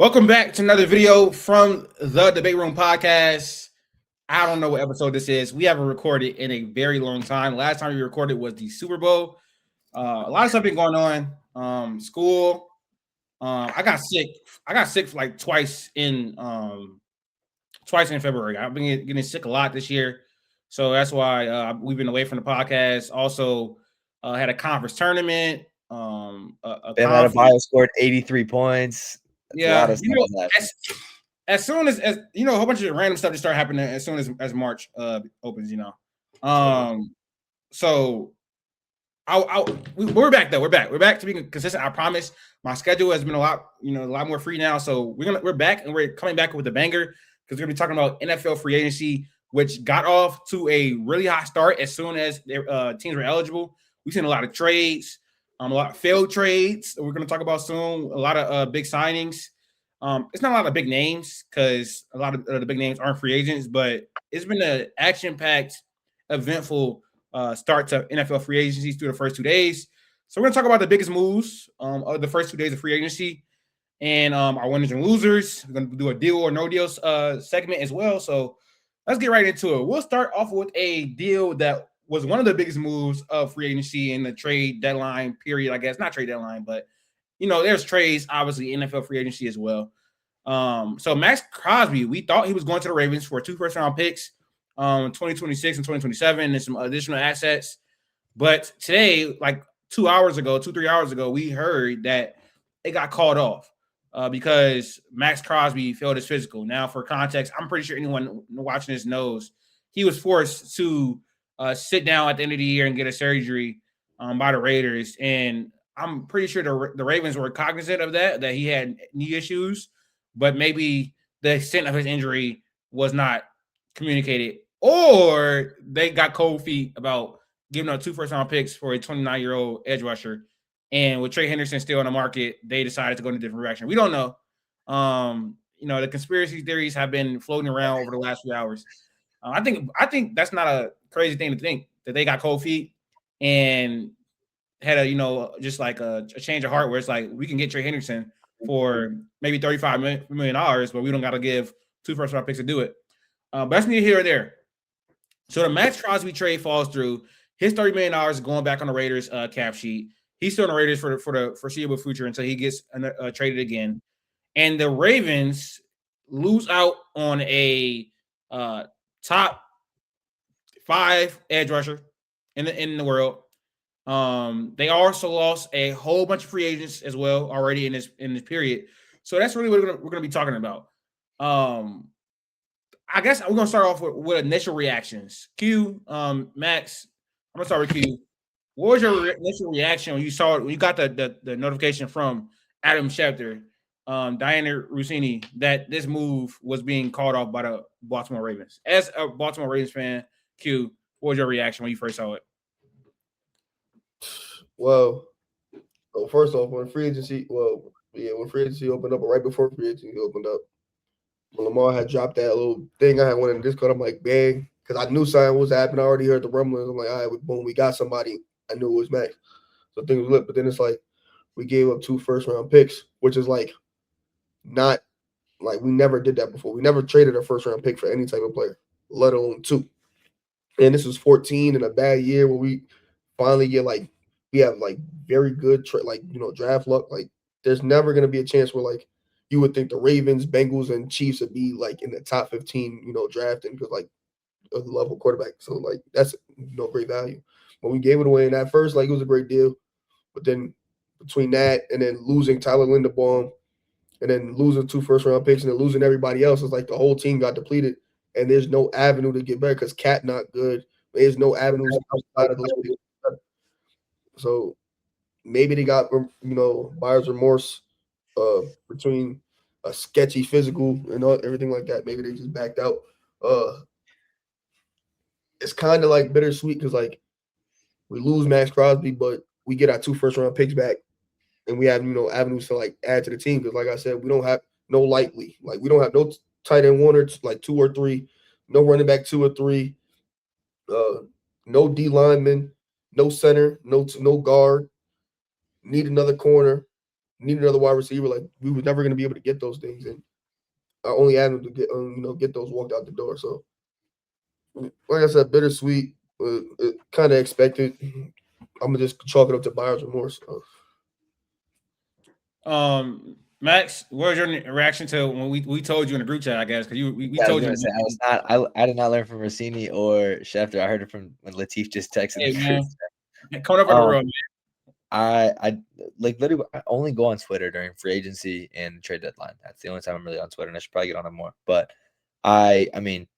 Welcome back to another video from the Debate Room podcast. I don't know what episode this is. We haven't recorded in a very long time. Last time we recorded was the Super Bowl. A lot of stuff been going on. School. I got sick. I got sick like twice in February. I've been getting sick a lot this year, so that's why we've been away from the podcast. Also, had a conference tournament. Bam Adebayo scored 83 points. That's a lot of stuff as soon as you know, a whole bunch of random stuff just start happening as soon as March opens. So we're back though. We're back to being consistent. I promise. My schedule has been a lot more free now. So we're back and we're coming back with a banger because we're gonna be talking about NFL free agency, which got off to a really hot start as soon as their teams were eligible. We've seen a lot of trades. A lot of failed trades that we're going to talk about soon. A lot of big signings. It's not a lot of big names because a lot of the big names aren't free agents, but it's been an action-packed, eventful start to NFL free agency through the first 2 days. So we're going to talk about the biggest moves of the first 2 days of free agency and our winners and losers. We're going to do a deal or no deal segment as well. So let's get right into it. We'll start off with a deal that was one of the biggest moves of free agency in the trade deadline period, I guess. Not trade deadline, but, there's trades, obviously, NFL free agency as well. So Maxx Crosby, we thought he was going to the Ravens for 2 first-round picks, 2026 and 2027, and some additional assets. But today, like 3 hours ago, we heard that it got called off because Maxx Crosby failed his physical. Now, for context, I'm pretty sure anyone watching this knows he was forced to sit down at the end of the year and get a surgery by the Raiders. And I'm pretty sure the Ravens were cognizant of that he had knee issues, but maybe the extent of his injury was not communicated, or they got cold feet about giving up 2 first-round picks for a 29-year-old edge rusher. And with Trey Henderson still on the market, they decided to go in a different direction. We don't know. The conspiracy theories have been floating around over the last few hours. I think that's not a crazy thing to think, that they got cold feet and had just like a change of heart where it's like, we can get Trey Henderson for maybe $35 million, but we don't got to give 2 first-round picks to do it. But that's neither here or there. So the Maxx Crosby trade falls through. His $30 million is going back on the Raiders cap sheet. He's still on the Raiders for the foreseeable future until he gets traded again. And the Ravens lose out on a top 5 edge rusher in the world. They also lost a whole bunch of free agents as well already in this period. So that's really what we're gonna be talking about. I guess we're gonna start off with initial reactions. Q, Max, I'm gonna start with Q. What was your initial reaction when you got the notification from Adam Schefter, Diana Rossini, that this move was being called off by the Baltimore Ravens? As a Baltimore Ravens fan, Q, what was your reaction when you first saw it? Well, first off, when free agency opened up, or right before free agency opened up, when Lamar had dropped that little thing, I had one in the Discord. I'm like, bang, because I knew something was happening. I already heard the rumblings. I'm like, all right, boom, we got somebody. I knew it was Max. So things was lit. But then it's like, we gave up 2 first-round picks, which is like not like we never did that before. We never traded a first-round pick for any type of player, let alone 2. And this was 14 in a bad year where we finally get we have very good draft luck. Like, there's never going to be a chance where you would think the Ravens, Bengals, and Chiefs would be in the top 15, drafting because of the level quarterback. So that's great value. When we gave it away in that first, it was a great deal. But then between that and then losing Tyler Linderbaum and then losing 2 first-round picks and then losing everybody else, it's like the whole team got depleted. And there's no avenue to get better because Cat not good. There's no avenues outside of those people. So maybe they got buyer's remorse between a sketchy physical and everything like that. Maybe they just backed out. It's kind of bittersweet because we lose Maxx Crosby, but we get our 2 first-round picks back, and we have avenues to add to the team because, like I said, we don't have no likely we don't have no tight end 1 or 2 or 3, no running back 2 or 3, no D lineman, no center, no guard. Need another corner. need another wide receiver. Like we were never going to be able to get those things, and I only had him to get those walked out the door. So, like I said, bittersweet, kind of expected. I'm gonna just chalk it up to buyer's remorse. Max, what was your reaction to when we told you in the group chat? I guess because we told you. I did not learn from Rossini or Schefter. I heard it from when Latif just texted Hey, me. man. Coming up on the road, man. I like literally I only go on Twitter during free agency and trade deadline. That's the only time I'm really on Twitter, and I should probably get on it more. But I mean,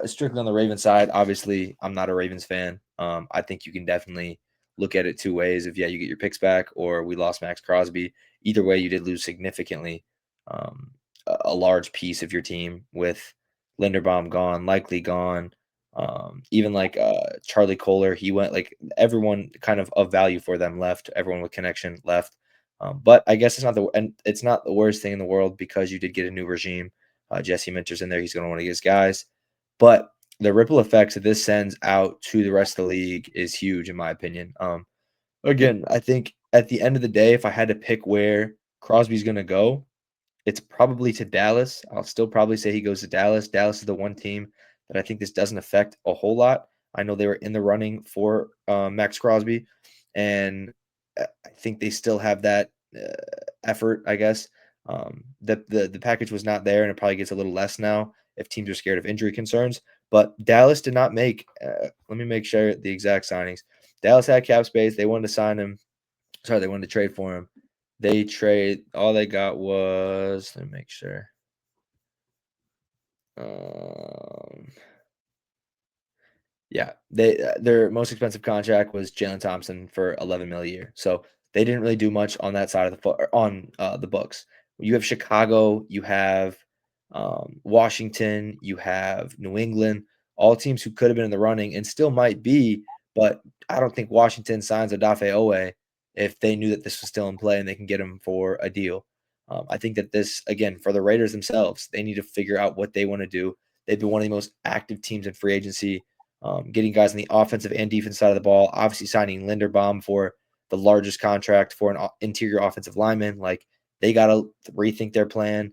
strictly on the Ravens side, obviously I'm not a Ravens fan. I think you can definitely look at it two ways. If you get your picks back, or we lost Maxx Crosby. Either way, you did lose significantly a large piece of your team with Linderbaum gone, likely gone. Even like Charlie Kohler, he went, like everyone kind of value for them left. Everyone with connection left. But I guess it's not the worst thing in the world because you did get a new regime. Jesse Minter's in there. He's going to want to get his guys. But the ripple effects that this sends out to the rest of the league is huge, in my opinion. Again, I think at the end of the day, if I had to pick where Crosby's going to go, it's probably to Dallas. I'll still probably say he goes to Dallas. Dallas is the one team that I think this doesn't affect a whole lot. I know they were in the running for Maxx Crosby, and I think they still have that effort, I guess. The package was not there, and it probably gets a little less now if teams are scared of injury concerns. But Dallas did not make let me make sure the exact signings. Dallas had cap space. They wanted to sign him. Sorry, they wanted to trade for him. All they got was, let me make sure. Yeah, their most expensive contract was Jaylen Thompson for $11 million a year. So they didn't really do much on that side of the books. You have Chicago, you have Washington, you have New England, all teams who could have been in the running and still might be, but I don't think Washington signs Odafe Owe if they knew that this was still in play and they can get him for a deal. I think that this, again, for the Raiders themselves, they need to figure out what they want to do. They've been one of the most active teams in free agency, getting guys on the offensive and defense side of the ball, obviously signing Linderbaum for the largest contract for an interior offensive lineman. Like, they got to rethink their plan.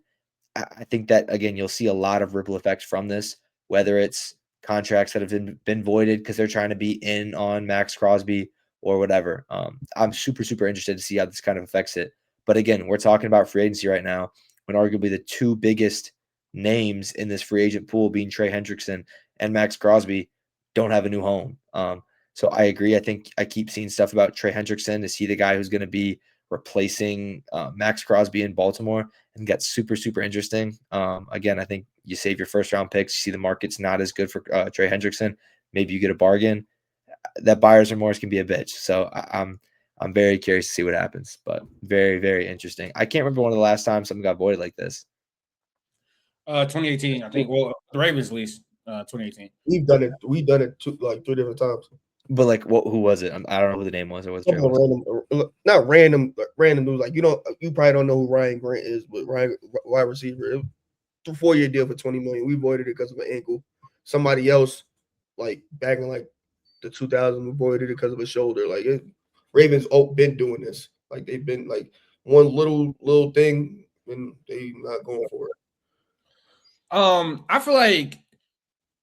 I think that, again, you'll see a lot of ripple effects from this, whether it's contracts that have been voided because they're trying to be in on Maxx Crosby or whatever. I'm super, super interested to see how this kind of affects it. But again, we're talking about free agency right now when arguably the two biggest names in this free agent pool, being Trey Hendrickson and Maxx Crosby, don't have a new home. So I agree. I think I keep seeing stuff about Trey Hendrickson. Is he the guy who's going to be replacing Maxx Crosby in Baltimore? And got super, super interesting. Again, I think you save your first round picks. You see the market's not as good for Trey Hendrickson. Maybe you get a bargain. That buyer's remorse can be a bitch. So I'm very curious to see what happens, but very, very interesting. I can't remember one of the last times something got voided like this. 2018, I think. Well, the Ravens least 2018. We've done it like 3 different times. But like, who was it? I don't know who the name was. Or was random, not random news. Like, you probably don't know who Ryan Grant is, but Ryan, wide receiver, it was a 4-year deal for $20 million. We voided it because of an ankle. Somebody else, like back in like the 2000s, we voided it because of a shoulder. Like, Ravens been doing this. Like, they've been like one little thing, and they not going for it. I feel like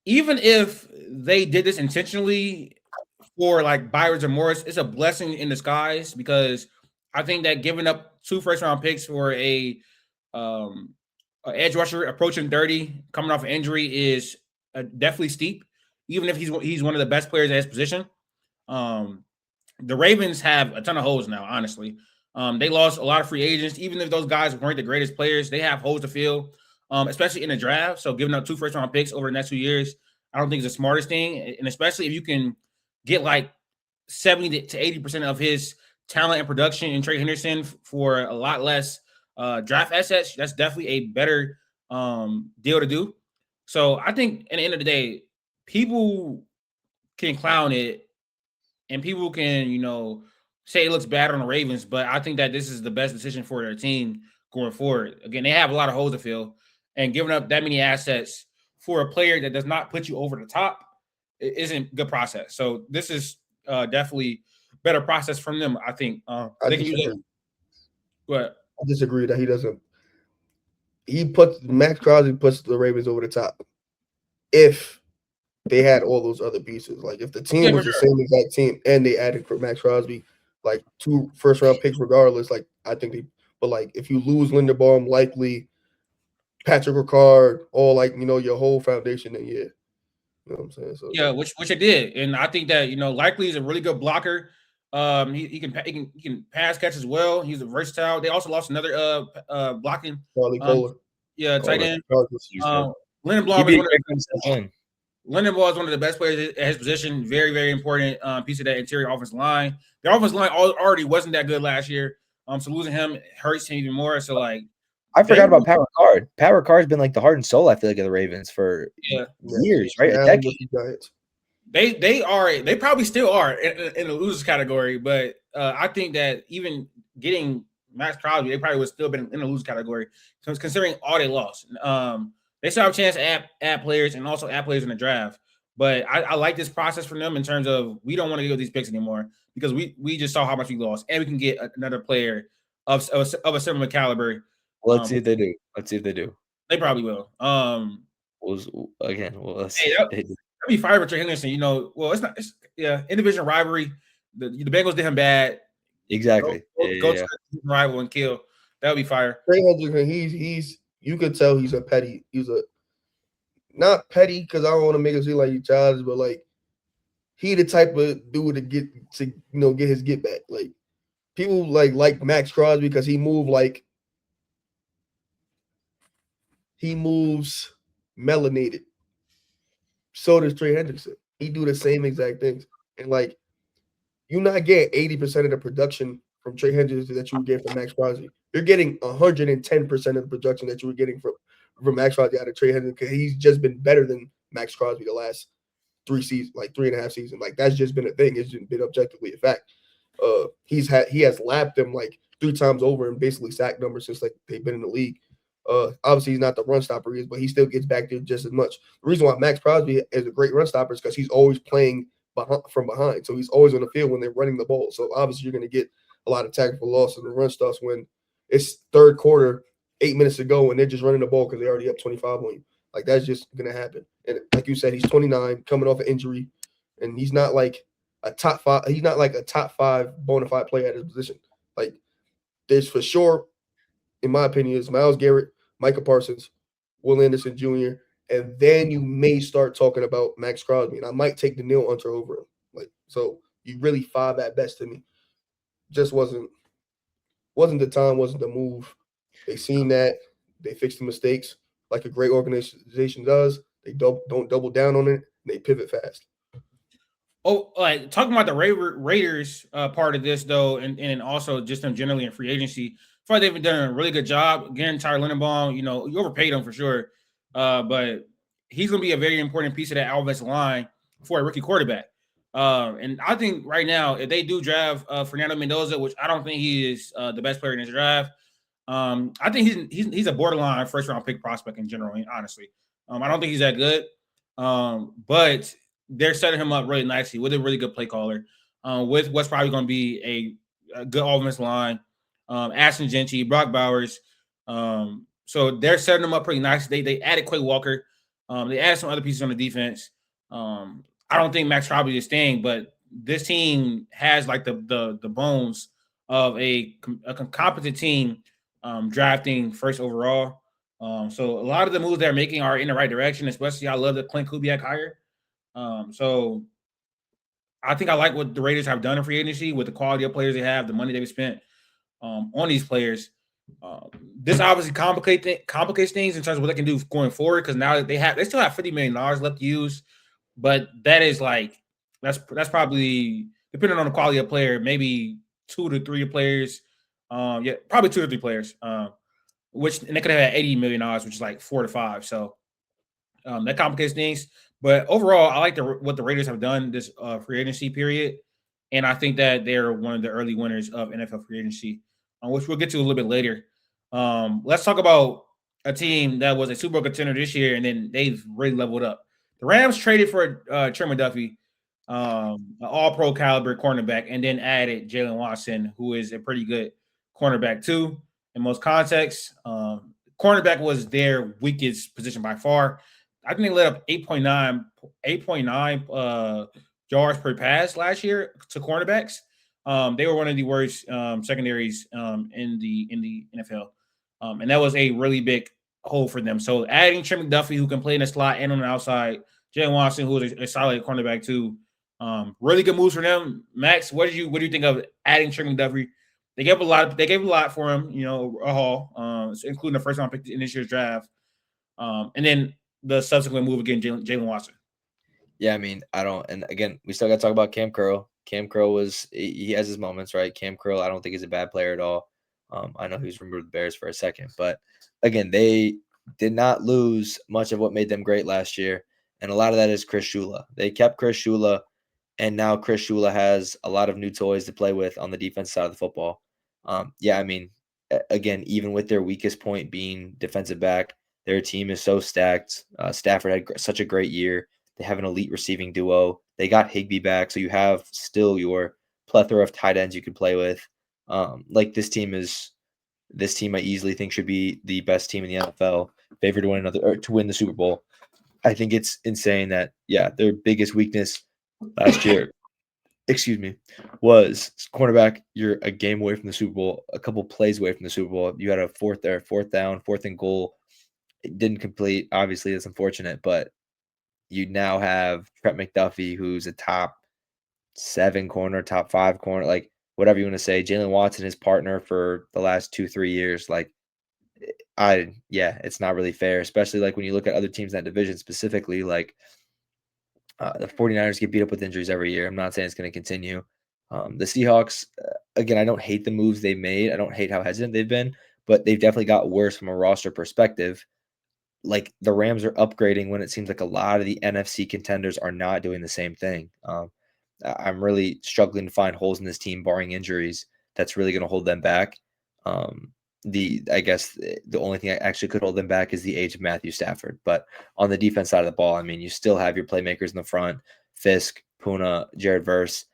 even if they did this intentionally for like buyer's remorse, it's a blessing in disguise, because I think that giving up 2 first-round picks for a edge rusher approaching 30, coming off an injury, is definitely steep. Even if he's one of the best players at his position. The Ravens have a ton of holes now, honestly. They lost a lot of free agents. Even if those guys weren't the greatest players, they have holes to fill, especially in the draft. So giving up 2 first-round picks over the next few years, I don't think it's the smartest thing. And especially if you can get like 70 to 80% of his talent and production in Trey Henderson for a lot less draft assets, that's definitely a better deal to do. So I think at the end of the day, people can clown it and people can, say it looks bad on the Ravens, but I think that this is the best decision for their team going forward. Again, they have a lot of holes to fill, and giving up that many assets for a player that does not put you over the top isn't a good process. So this is definitely better process from them, I think. They can use it. But I disagree that he doesn't. Maxx Crosby puts the Ravens over the top if they had all those other pieces. Like if the team was the same exact team and they added Maxx Crosby, like 2 first-round picks regardless, like I think they. But like if you lose Linderbaum, likely Patrick Ricard, all like your whole foundation, then yeah. You know what I'm saying? So yeah, which it did, and I think that likely is a really good blocker. He can pass catch as well. He's a versatile. They also lost another blocking. Kohler. Yeah, tight end. Lindenbaum is one of the best players at his position. Very, very important piece of that interior offensive line. The offensive line already wasn't that good last year. So losing him hurts him even more. So like, I forgot about Pat Ricard. Pat Ricard's been like the heart and soul, I feel like, of the Ravens for years, right? A decade. They probably still are in the losers category, but I think that even getting Maxx Crosby, they probably would still been in the losers category. So considering all they lost, they still have a chance to add players and also add players in the draft. But I like this process for them in terms of we don't want to go these picks anymore because we just saw how much we lost, and we can get another player of a similar caliber. Well, let's see if they do. They probably will. That'd be fire with Trey Henderson. Well, it's not. Individual rivalry. The Bengals did him bad. Exactly. Go to the rival and kill. That would be fire. Trey Henderson, he's you could tell he's a petty. He's a not petty because I don't want to make it seem like he's childish, but like he the type of dude to get his get back. Like people like Maxx Crosby because he moves melanated. So does Trey Henderson. He do the same exact things. And like you're not getting 80% of the production from Trey Henderson that you would get from Maxx Crosby. You're getting 110% of the production that you were getting from Maxx Crosby out of Trey Henderson because he's just been better than Maxx Crosby the last 3 seasons, like 3.5 seasons. Like that's just been a thing. It's just been objectively a fact. He has lapped them like 3 times over and basically sack numbers since like they've been in the league. Obviously he's not the run stopper he is, but he still gets back there just as much. The reason why Maxx Crosby is a great run stopper is because he's always playing from behind. So he's always on the field when they're running the ball. So obviously you're going to get a lot of tactical losses and run stuffs when it's third quarter, 8 minutes to go, and they're just running the ball because they're already up 25 on you. Like that's just going to happen. And like you said, he's 29, coming off an injury, and he's not like a top 5. He's not like a top 5 bona fide player at his position. Like there's for sure, in my opinion, is Myles Garrett, Micah Parsons, Will Anderson Jr., and then you may start talking about Maxx Crosby, and I might take Daniil Hunter over him. Like so, you really 5 at best to me. Just wasn't the time, wasn't the move. They seen that, they fixed the mistakes like a great organization does. They don't double down on it. They pivot fast. Oh, like talking about the Raiders part of this though, and also just them generally in free agency. I feel like they've done a really good job getting Tyler Linderbaum. You overpaid him for sure, but he's going to be a very important piece of that offensive line for a rookie quarterback. And I think right now, if they do draft Fernando Mendoza, which I don't think he is the best player in this draft, I think he's a borderline first round pick prospect in general. Honestly, I don't think he's that good, but they're setting him up really nicely with a really good play caller, with what's probably going to be a good offensive line. Ashton Genty, Brock Bowers. So they're setting them up pretty nice. They added Kenneth Walker. They added some other pieces on the defense. I don't think Maxx Crosby is staying, but this team has like the bones of a competent team drafting first overall. So a lot of the moves they're making are in the right direction, especially I love the Clint Kubiak hire. So I think I like what the Raiders have done in free agency with the quality of players they have, the money they've spent on these players. This obviously complicates things in terms of what they can do going forward because now that they still have $50 million left to use, but that is like that's probably depending on the quality of player, maybe 2 to 3 players. Probably 2 or 3 players. And they could have had $80 million, which is like 4 to 5. So that complicates things. But overall, I like what the Raiders have done this free agency period, and I think that they're one of the early winners of NFL free agency, which we'll get to a little bit later. Let's talk about a team that was a Super Bowl contender this year, and then they've really leveled up. The Rams traded for Trent McDuffie, an all-pro caliber cornerback, and then added Jaylen Watson, who is a pretty good cornerback 2 in most contexts. Cornerback was their weakest position by far. I think they let up 8.9 yards per pass last year to cornerbacks. They were one of the worst secondaries in the NFL, and that was a really big hole for them. So adding Trent McDuffie, who can play in the slot and on the outside, Jaylen Watson, who is a solid cornerback too, really good moves for them. Max, what do you think of adding Trent McDuffie? They gave a lot for him, a haul, including the first round pick in this year's draft, and then the subsequent move again, Jaylen Watson. Yeah, I mean, I don't, and again, we still got to talk about Cam Curl. Cam Curl he has his moments, right? Cam Curl, I don't think he's a bad player at all. I know he was removed with the Bears for a second, but again, they did not lose much of what made them great last year, and a lot of that is Chris Shula. They kept Chris Shula, and now Chris Shula has a lot of new toys to play with on the defense side of the football. Yeah, I mean, again, even with their weakest point being defensive back, their team is so stacked. Stafford had such a great year. They have an elite receiving duo. They got Higbee back, so you have still your plethora of tight ends you could play with. This team I easily think should be the best team in the NFL, favored to win the Super Bowl. I think it's insane that their biggest weakness last year, was cornerback. You're a game away from the Super Bowl, a couple plays away from the Super Bowl. You had a fourth down, fourth and goal. It didn't complete. Obviously, it's unfortunate, but you now have Trent McDuffie, who's a top 7 corner, top 5 corner, like whatever you want to say. Jaylen Watson, his partner for the last 2-3 years. It's not really fair, especially like when you look at other teams in that division specifically, like the 49ers get beat up with injuries every year. I'm not saying it's going to continue. The Seahawks, again, I don't hate the moves they made. I don't hate how hesitant they've been, but they've definitely got worse from a roster perspective. Like the Rams are upgrading when it seems like a lot of the NFC contenders are not doing the same thing. I'm really struggling to find holes in this team, barring injuries, that's really going to hold them back. I guess the only thing that actually could hold them back is the age of Matthew Stafford. But on the defense side of the ball, I mean, you still have your playmakers in the front: Fisk, Puna, Jared Verse.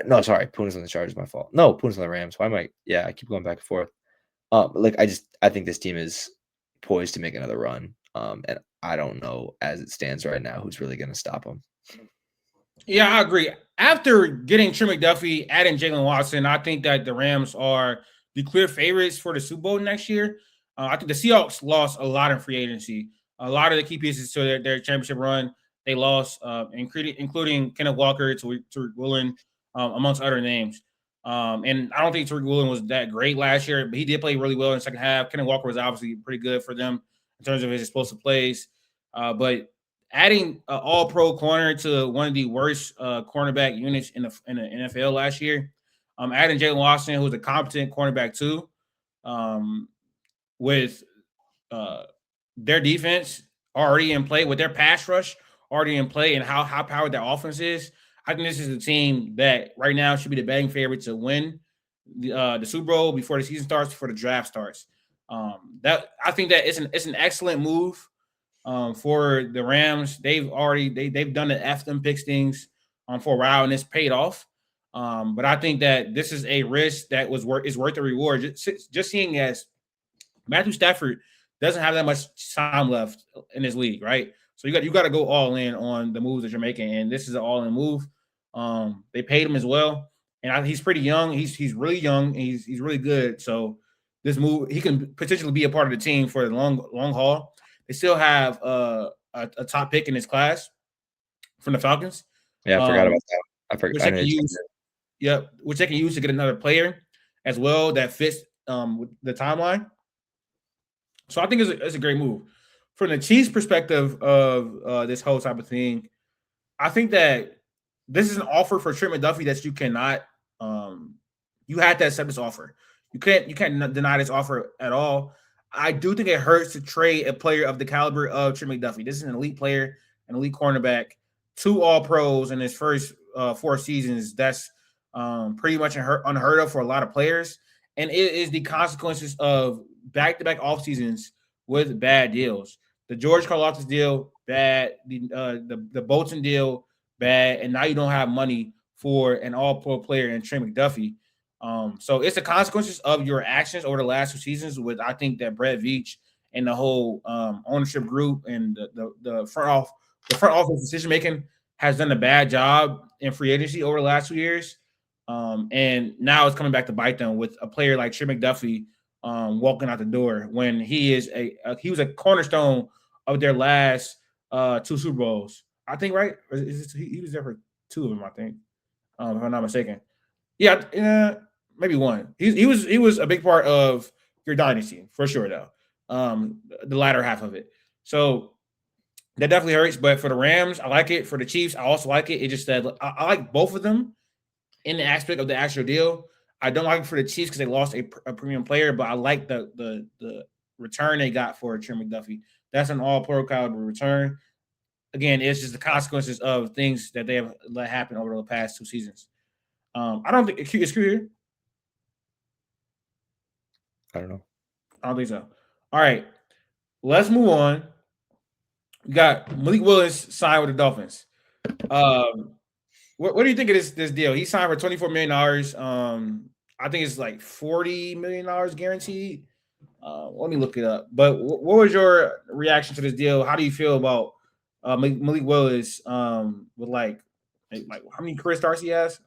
No, sorry, Puna's on the Chargers. My fault. No, Puna's on the Rams. Why am I? Yeah, I keep going back and forth. I think this team is poised to make another run. And I don't know as it stands right now who's really going to stop them. Yeah, I agree. After getting Trent McDuffie, adding Jaylen Watson, I think that the Rams are the clear favorites for the Super Bowl next year. I think the Seahawks lost a lot in free agency. A lot of the key pieces to their championship run, they lost, including Kenneth Walker, Tariq Woolen, amongst other names. And I don't think Tariq Woolen was that great last year, but he did play really well in the second half. Kenneth Walker was obviously pretty good for them in terms of his explosive plays. But adding an all-pro corner to one of the worst cornerback units in the NFL last year, adding Jaylen Watson, who's a competent cornerback too, with their defense already in play, with their pass rush already in play, and how high-powered their offense is, I think this is a team that right now should be the betting favorite to win the Super Bowl before the season starts, before the draft starts. That I think that it's an excellent move for the Rams. They've done the F them picks things for a while, and it's paid off. But I think that this is a risk that is worth the reward. Just seeing as Matthew Stafford doesn't have that much time left in this league, right? So you got to go all in on the moves that you're making, and this is an all in move. They paid him as well, and he's pretty young. He's really young. And he's really good. So this move, he can potentially be a part of the team for the long haul. They still have a top pick in this class from the Falcons. Yeah, I forgot about that. I forgot. Which they can use to get another player as well that fits with the timeline. So I think it's a great move. From the Chiefs' perspective of this whole type of thing, I think that this is an offer for Trent McDuffie that you cannot. You had to accept this offer. You can't deny this offer at all. I do think it hurts to trade a player of the caliber of Trent McDuffie. This is an elite player, an elite cornerback, 2 All-Pros in his first 4 seasons. That's pretty much unheard of for a lot of players. And it is the consequences of back-to-back off seasons with bad deals. The George Karlaftis deal, bad. The Bolton deal, bad. And now you don't have money for an all-pro player in Trent McDuffie. So it's the consequences of your actions over the last 2 seasons. With I think that Brett Veach and the whole ownership group and the front office decision making has done a bad job in free agency over the last 2 years. And now it's coming back to bite them with a player like Trent McDuffie walking out the door when he was a cornerstone of their last 2 Super Bowls. I think, right? He was there for 2 of them, I think, if I'm not mistaken. Yeah, maybe 1. He was a big part of your dynasty for sure, though. The latter half of it. So that definitely hurts. But for the Rams, I like it. For the Chiefs, I also like it. It just that I like both of them in the aspect of the actual deal. I don't like it for the Chiefs because they lost a premium player, but I like the return they got for Trent McDuffie. That's an all-pro caliber return. Again, it's just the consequences of things that they have let happen over the past 2 seasons. I don't think it's here. I don't know. I don't think so. All right, let's move on. We got Malik Willis signed with the Dolphins. What do you think of this deal? He signed for $24 million. I think it's like $40 million guaranteed. Let me look it up. But what was your reaction to this deal? How do you feel about Malik Willis with like how many career starts he has?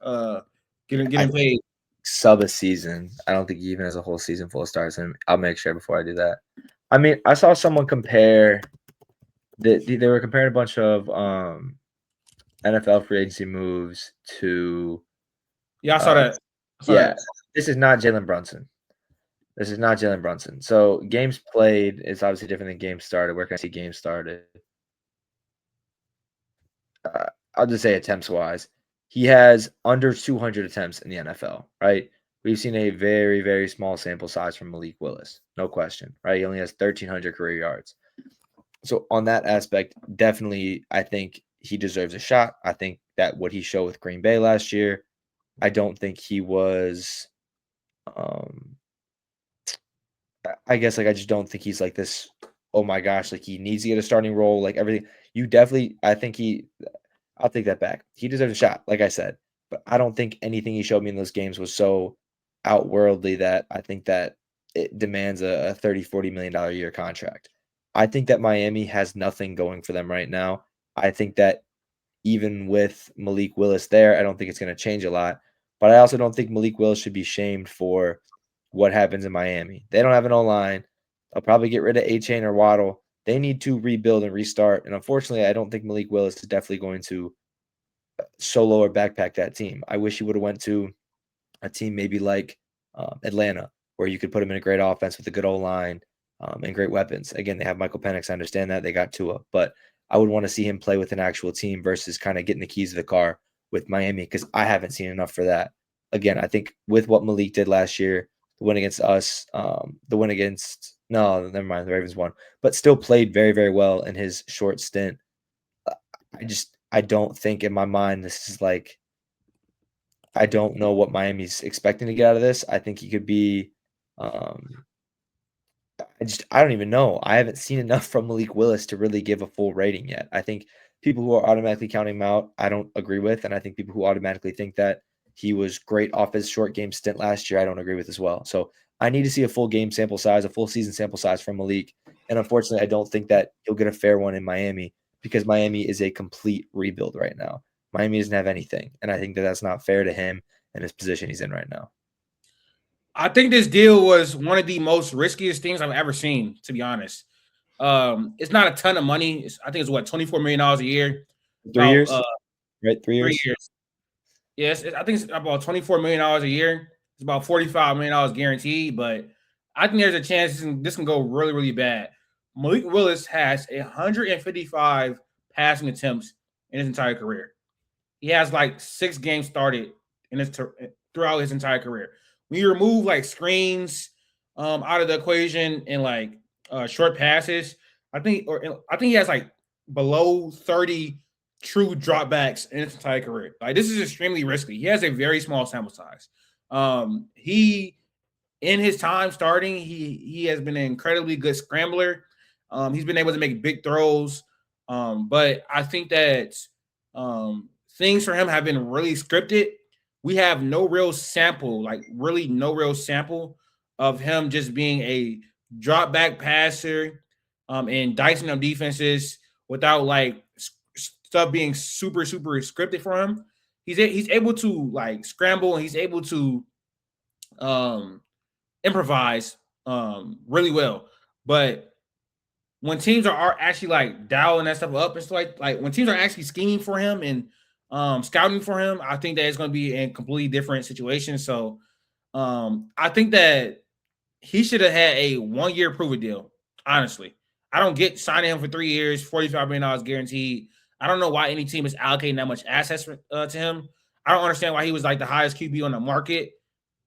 Getting paid sub a season. I don't think he even has a whole season full of starts, and I'll make sure before I do that. I mean, I saw someone compare. They were comparing a bunch of NFL free agency moves to. Yeah, I saw that. This is not Jaylen Brunson. So games played is obviously different than games started. Where can I see games started? I'll just say attempts wise. He has under 200 attempts in the NFL, right? We've seen a very, very small sample size from Malik Willis. No question, right? He only has 1,300 career yards. So on that aspect, definitely, I think he deserves a shot. I think that what he showed with Green Bay last year, I don't think he was I guess I just don't think he's like this, oh my gosh, like he needs to get a starting role, like everything. I'll take that back. He deserves a shot, like I said. But I don't think anything he showed me in those games was so outworldly that I think that it demands a $30, $40 million a year contract. I think that Miami has nothing going for them right now. I think that even with Malik Willis there, I don't think it's going to change a lot. But I also don't think Malik Willis should be shamed for what happens in Miami. They don't have an O-line. They'll probably get rid of A-Chain or Waddle. They need to rebuild and restart. And unfortunately, I don't think Malik Willis is definitely going to solo or backpack that team. I wish he would have went to a team maybe like Atlanta, where you could put him in a great offense with a good O-line and great weapons. Again, they have Michael Penix. I understand that. They got Tua. But I would want to see him play with an actual team versus kind of getting the keys to the car with Miami because I haven't seen enough for that. Again, I think with what Malik did last year, the win against us, the Ravens won, but still played very, very well in his short stint. I don't think in my mind this is like, I don't know what Miami's expecting to get out of this. I think he could be, I don't even know. I haven't seen enough from Malik Willis to really give a full rating yet. I think people who are automatically counting him out, I don't agree with. And I think people who automatically think that he was great off his short game stint last year, I don't agree with as well. So I need to see a full game sample size, a full season sample size from Malik. And unfortunately, I don't think that he'll get a fair one in Miami because Miami is a complete rebuild right now. Miami doesn't have anything. And I think that that's not fair to him and his position he's in right now. I think this deal was one of the most riskiest things I've ever seen, to be honest. It's not a ton of money. I think it's $24 million a year. 3 years? Right, 3 years? 3 years. Yes, I think it's about $24 million a year. It's about $45 million guaranteed, but I think there's a chance this can go really, really bad. Malik Willis has 155 passing attempts in his entire career. He has like 6 games started throughout his entire career. When you remove like screens out of the equation and like short passes, I think he has like below 30 true dropbacks in his entire career. Like this is extremely risky. He has a very small sample size. He in his time starting, he has been an incredibly good scrambler. He's been able to make big throws. But I think that things for him have been really scripted we have no real sample, like really no real sample of him just being a drop back passer and dicing up defenses without like stuff being super scripted for him. He's able to like scramble and he's able to improvise really well. But when teams are actually like dialing that stuff up and stuff like when teams are actually scheming for him and scouting for him, I think that it's going to be in completely different situations. So I think that he should have had a 1 year prove it deal. Honestly, I don't get signing him for 3 years, $45 million guaranteed. I don't know why any team is allocating that much assets to him. I don't understand why he was like the highest QB on the market.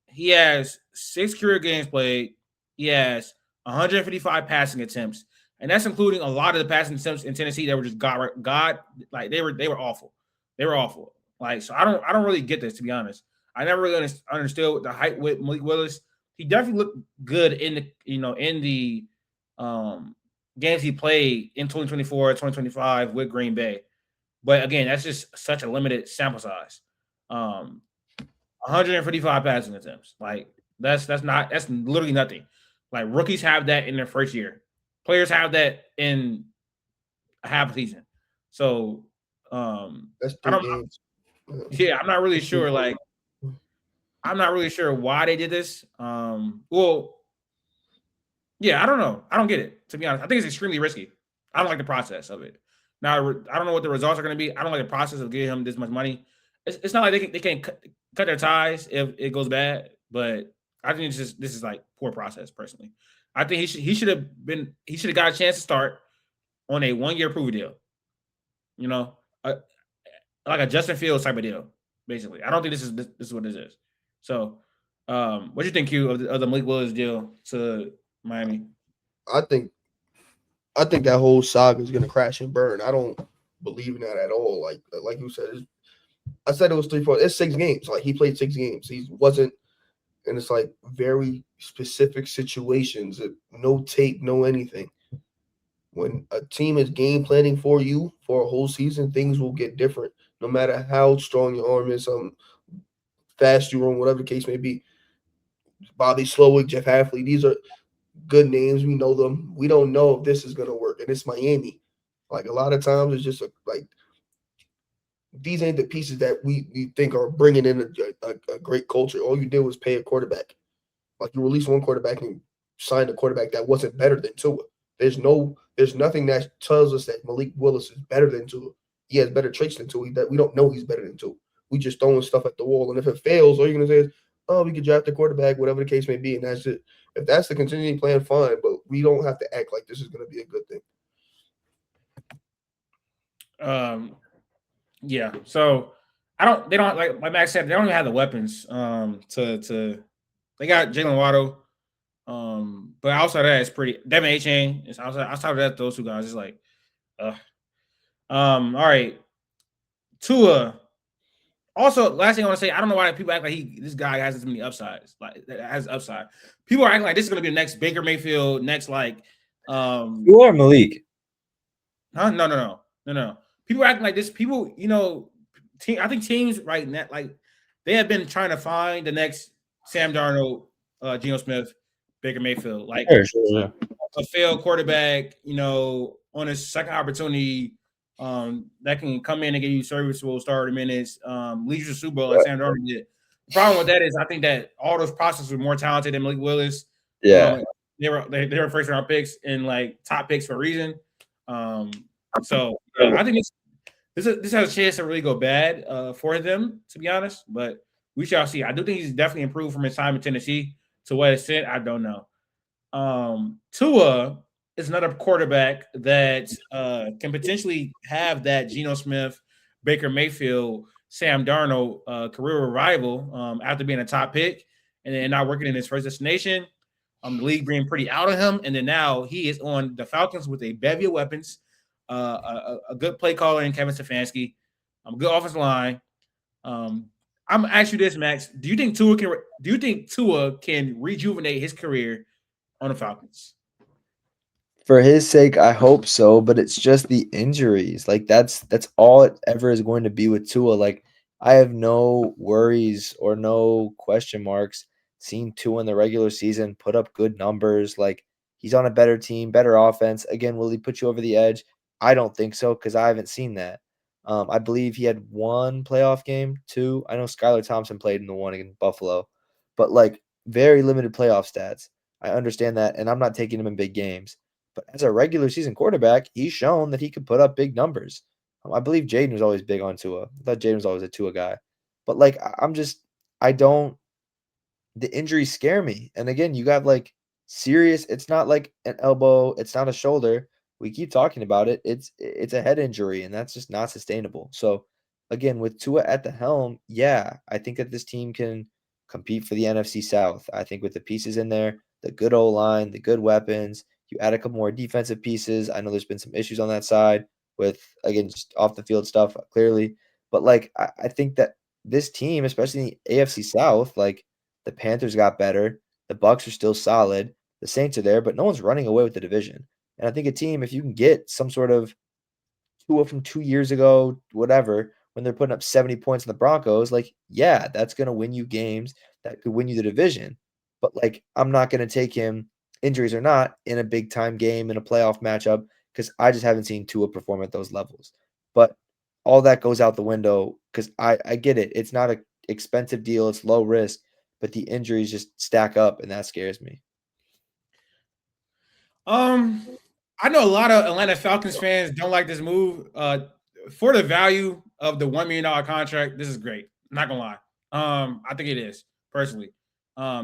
He has 6 career games played. He has 155 passing attempts, and that's including a lot of the passing attempts in Tennessee that were just God like they were awful. They were awful. Like so, I don't really get this, to be honest. I never really understood the hype with Malik Willis. He definitely looked good in the games he played in 2024, 2025 with Green Bay. But again, that's just such a limited sample size. 155 passing attempts. Like that's literally nothing. Like rookies have that in their first year. Players have that in a half season. So That's I don't know. Yeah, I'm not really sure. Like I'm not really sure why they did this. Well, yeah, I don't know. I don't get it, to be honest. I think it's extremely risky. I don't like the process of it. Now, I don't know what the results are going to be. I don't like the process of giving him this much money. It's not like they can't cut their ties if it goes bad, but I think this is like poor process, personally. I think he should have got a chance to start on a 1 year prove deal. You know, like a Justin Fields type of deal, basically. I don't think this is what this is. So, what do you think, Q, of the Malik Willis deal to Miami? I think that whole saga is gonna crash and burn. I don't believe in that at all. Like you said, I said it was 3-4. It's 6 games. Like he played 6 games. He wasn't, and it's like very specific situations. No tape, no anything. When a team is game planning for you for a whole season, things will get different. No matter how strong your arm is, fast you run, whatever the case may be. Bobby Slowick, Jeff Hafley, these are good names. We know them. We don't know if this is going to work. And it's Miami. Like a lot of times it's just like these ain't the pieces that we think are bringing in a great culture. All you did was pay a quarterback. Like you released one quarterback and signed a quarterback that wasn't better than Tua. There's nothing that tells us that Malik Willis is better than Tua. He has better traits than Tua. That we don't know he's better than Tua. We just throwing stuff at the wall. And if it fails, all you're gonna say is, "Oh, we could draft a quarterback, whatever the case may be," and that's it. If that's the continuing plan, fine. But we don't have to act like this is gonna be a good thing. Yeah. So they don't like Max said, they don't even have the weapons to they got Jaylen Waddle. But outside of that, it's pretty Devin A-Chain. It's outside of that, those two guys, it's like all right. Tua. Also, last thing I want to say, I don't know why people act like this guy has this many upsides. Like that has upside. People are acting like this is gonna be the next Baker Mayfield, next like you are Malik. Huh? No. People are acting like this. People, I think teams right now, like they have been trying to find the next Sam Darnold, Geno Smith, Baker Mayfield, like Sure. a failed quarterback, on his second opportunity, that can come in and give you serviceable starter minutes, lead you to Super Bowl like Sam Darnold did. The problem with that is I think that all those processors were more talented than Malik Willis. Yeah. They were first round picks and like top picks for a reason. So I think this has a chance to really go bad for them, to be honest. But we shall see. I do think he's definitely improved from his time in Tennessee. To what extent, I don't know. Tua is another quarterback that can potentially have that Geno Smith, Baker Mayfield, Sam Darnold career revival after being a top pick and then not working in his first destination. The league being pretty out of him, and then now he is on the Falcons with a bevy of weapons, a good play caller in Kevin Stefanski, good offensive line. I'm gonna ask you this, Max. Do you think Tua can rejuvenate his career on the Falcons? For his sake, I hope so, but it's just the injuries. Like that's all it ever is going to be with Tua. Like I have no worries or no question marks seeing Tua in the regular season put up good numbers. Like, he's on a better team, better offense. Again, will he put you over the edge? I don't think so because I haven't seen that. I believe he had one playoff game, two. I know Skylar Thompson played in the one in Buffalo, but like very limited playoff stats. I understand that, and I'm not taking him in big games. But as a regular season quarterback, he's shown that he could put up big numbers. I believe Jaden was always big on Tua. I thought Jaden was always a Tua guy. But like I'm just I don't the injuries scare me. And again, you got like serious, it's not like an elbow, it's not a shoulder. We keep talking about it. It's a head injury, and that's just not sustainable. So again, with Tua at the helm, yeah, I think that this team can compete for the NFC South. I think with the pieces in there, the good O line, the good weapons, you add a couple more defensive pieces. I know there's been some issues on that side with again just off the field stuff, clearly. But like I think that this team, especially in the AFC South, like the Panthers got better. The Bucks are still solid. The Saints are there, but no one's running away with the division. And I think a team, if you can get some sort of Tua from 2 years ago, whatever, when they're putting up 70 points in the Broncos, like, yeah, that's going to win you games. That could win you the division. But like, I'm not going to take him, injuries or not, in a big time game in a playoff matchup because I just haven't seen Tua perform at those levels. But all that goes out the window because I get it. It's not an expensive deal. It's low risk, but the injuries just stack up, and that scares me. I know a lot of Atlanta Falcons fans don't like this move. For the value of the $1 million contract, this is great. I'm not gonna lie. I think it is personally.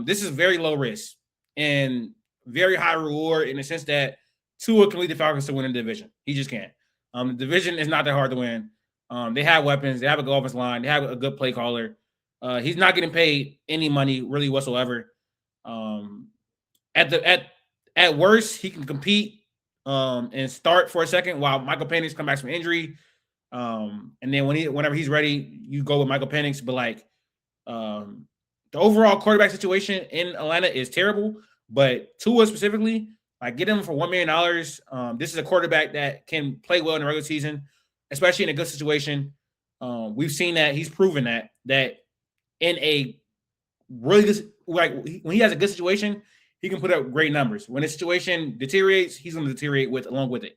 This is very low risk and very high reward in the sense that Tua can lead the Falcons to win the division. He just can't. The division is not that hard to win. They have weapons. They have a good offensive line. They have a good play caller. He's not getting paid any money really whatsoever. At worst, he can compete and start for a second while Michael Penix come back from injury. And then whenever he's ready, you go with Michael Penix. But like the overall quarterback situation in Atlanta is terrible. But Tua specifically, like get him for $1 million. This is a quarterback that can play well in the regular season, especially in a good situation. We've seen that he's proven that in a really good, like when he has a good situation, he can put up great numbers. When the situation deteriorates, he's going to deteriorate along with it.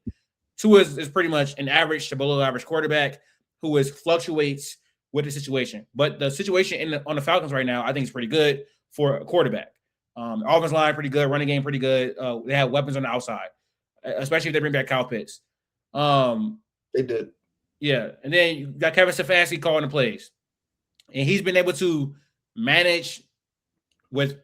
Tua is pretty much an average to below average quarterback who fluctuates with the situation. But the situation on the Falcons right now, I think is pretty good for a quarterback. Offensive line pretty good, running game pretty good. They have weapons on the outside, especially if they bring back Kyle Pitts. They did. Yeah, and then you got Kevin Stefanski calling the plays, and he's been able to manage with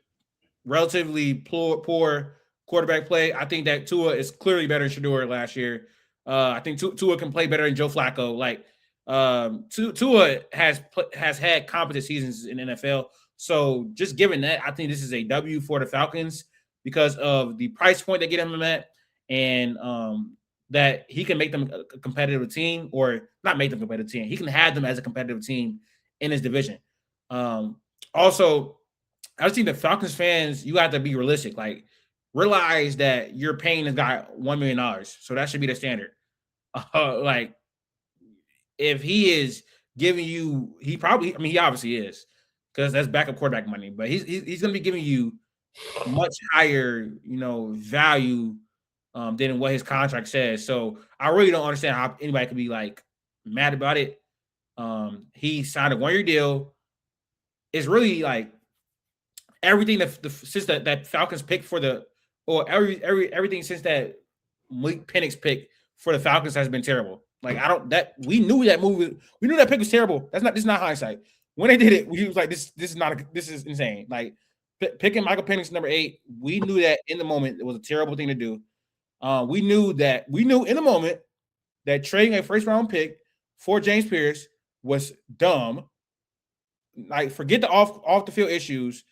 relatively poor quarterback play. I think that Tua is clearly better than Shedeur last year. I think Tua can play better than Joe Flacco. Like Tua has had competent seasons in the NFL. So just given that, I think this is a W for the Falcons because of the price point they get him at, and that he can make them a competitive team, or not make them a competitive team. He can have them as a competitive team in his division. Also, I think the Falcons fans, you have to be realistic. Like, realize that you're paying this guy $1 million, so that should be the standard. Like, if he is giving you, he obviously is, because that's backup quarterback money. But he's going to be giving you much higher, value than what his contract says. So I really don't understand how anybody could be like mad about it. He signed a 1-year deal. It's really like everything since that Falcons pick everything since that Malik Penix pick for the Falcons has been terrible. Like we knew that pick was terrible. This is not hindsight. When they did it, we was like, this is insane. Like picking Michael Penix number 8, we knew that in the moment it was a terrible thing to do. We knew in the moment that trading a first round pick for James Pierce was dumb. Like, forget the off the field issues.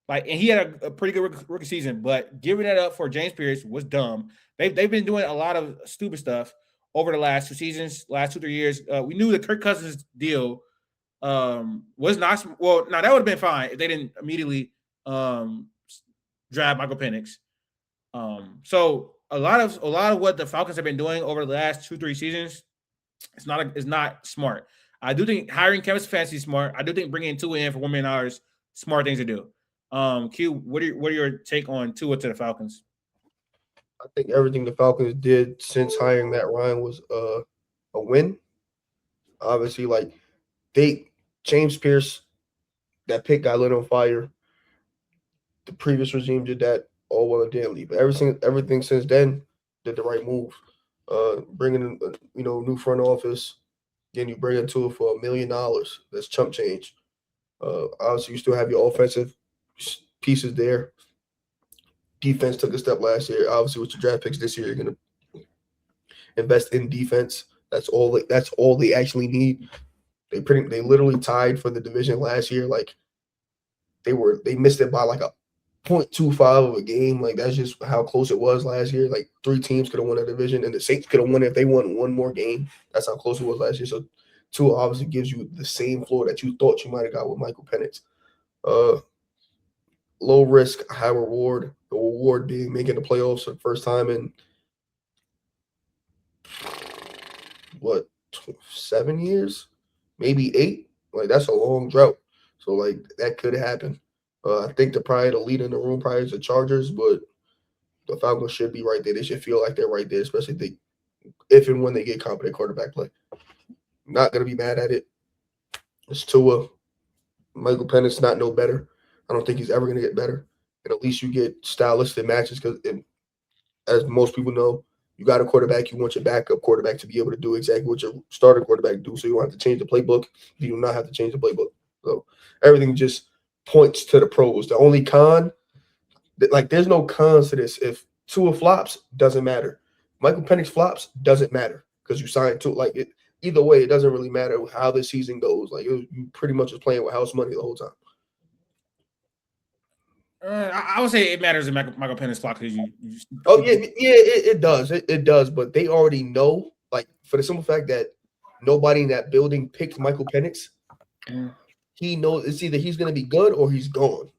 Like, and he had a pretty good rookie season, but giving that up for James Pierce was dumb. They've been doing a lot of stupid stuff over the last 2 seasons, last 2-3 years. We knew the Kirk Cousins deal was not well. Now that would have been fine if they didn't immediately draft Michael Penix. So a lot of what the Falcons have been doing over the last 2-3 seasons, it's not smart. I do think hiring Kevin Stefanski is smart. I do think bringing Tua in for $1 million smart things to do. Q, what are your take on Tua to the Falcons? I think everything the Falcons did since hiring Matt Ryan was a win. Obviously, like James Pierce, that pick got lit on fire. The previous regime did that all well and dandy. But everything since then did the right move. Bringing in new front office, then you bring it to it for $1 million. That's chump change. Obviously, you still have your offensive pieces there. Defense took a step last year. Obviously, with your draft picks this year, you're gonna invest in defense. That's all they actually need. They literally tied for the division last year. Like they missed it by like a 0.25 of a game. Like that's just how close it was last year. Like 3 teams could have won that division, and the Saints could have won if they won one more game. That's how close it was last year. So Tua obviously gives you the same floor that you thought you might have got with Michael Penix. Low risk, high reward. The reward being making the playoffs for the first time in 7 years, maybe 8. Like that's a long drought. So like that could happen. I think the lead in the room probably is the Chargers, but the Falcons should be right there. They should feel like they're right there, especially if and when they get competent quarterback play. Not gonna be mad at it. It's Tua. Michael Penix not no better. I don't think he's ever gonna get better. And at least you get stylistic matches because, as most people know, you got a quarterback. You want your backup quarterback to be able to do exactly what your starter quarterback do. So you don't have to change the playbook. You do not have to change the playbook. So everything just points to the pros. The only con, there's no cons to this. If Tua flops, doesn't matter. Michael Penix flops, doesn't matter because you signed Tua. Either way, it doesn't really matter how the season goes. You pretty much was playing with house money the whole time. I would say it matters if Michael Penix flops because you. It does. It does. But they already know, for the simple fact that nobody in that building picked Michael Penix. He knows it's either he's going to be good or he's gone.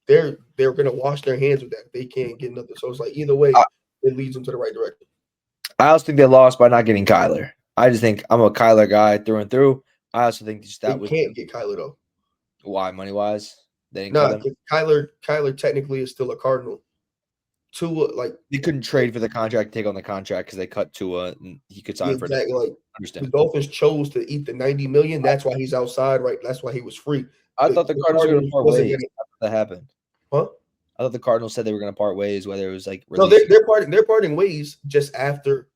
They're going to wash their hands with that. They can't get nothing. So it's either way, it leads them to the right direction. I also think they lost by not getting Kyler. I just think I'm a Kyler guy through and through. I also think they can't get Kyler though. Why, money wise? They didn't cut him. Kyler technically is still a Cardinal. Tua, they couldn't trade for the contract, take on the contract because they cut Tua and he could sign for exactly. The Dolphins chose to eat the $90 million. That's why he's outside, right? That's why he was free. I thought the Cardinals were going to part ways. That happened. Huh? I thought the Cardinals said they were going to part ways. Whether it was no, they're parting ways just after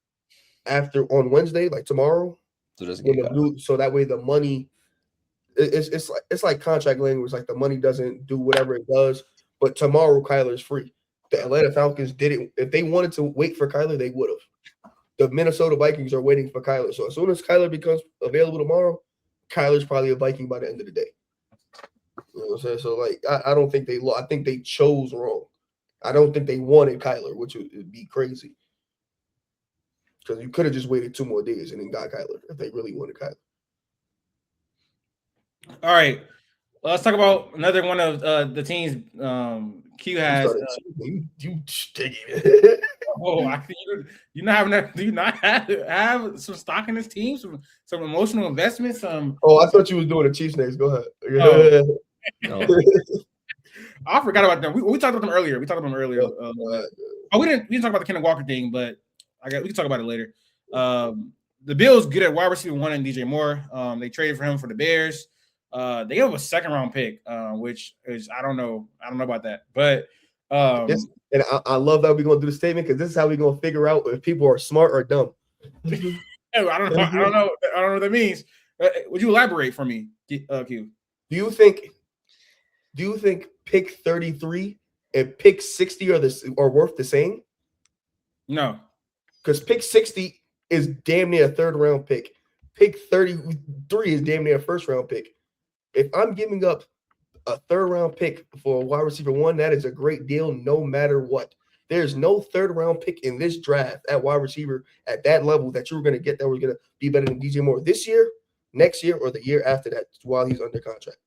on Wednesday, tomorrow. So it doesn't get so that way the money. It's like contract language. The money doesn't do whatever it does. But tomorrow, Kyler is free. The Atlanta Falcons didn't. If they wanted to wait for Kyler, they would have. The Minnesota Vikings are waiting for Kyler. So as soon as Kyler becomes available tomorrow, Kyler's probably a Viking by the end of the day. You know what I'm saying? So I don't think they. I think they chose wrong. I don't think they wanted Kyler, which would be crazy. Because you could have just waited 2 more days and then got Kyler if they really wanted Kyler. All right, let's talk about another one of the teams. Q has. You sticky. Do you not have some stock in this team? Some emotional investments. Oh, I thought you was doing the Chiefs next. Go ahead. No. I forgot about them. We talked about them earlier. We didn't talk about the Kenneth Walker thing, but we can talk about it later. The Bills get a wide receiver 1 in DJ Moore. They traded for him for the Bears. They gave him a 2nd-round pick, which is I don't know about that, but and I love that we're gonna do the statement because this is how we're gonna figure out if people are smart or dumb. I don't know what that means. Would you elaborate for me, Q? Do you think pick 33 and pick 60 are worth the same? No, because pick 60 is damn near a 3rd-round pick. Pick 33 is damn near a 1st-round pick. If I'm giving up a 3rd-round pick for a wide receiver 1, that is a great deal no matter what. There's no 3rd-round pick in this draft at wide receiver at that level that you were going to get that was going to be better than DJ Moore this year, next year, or the year after that while he's under contract.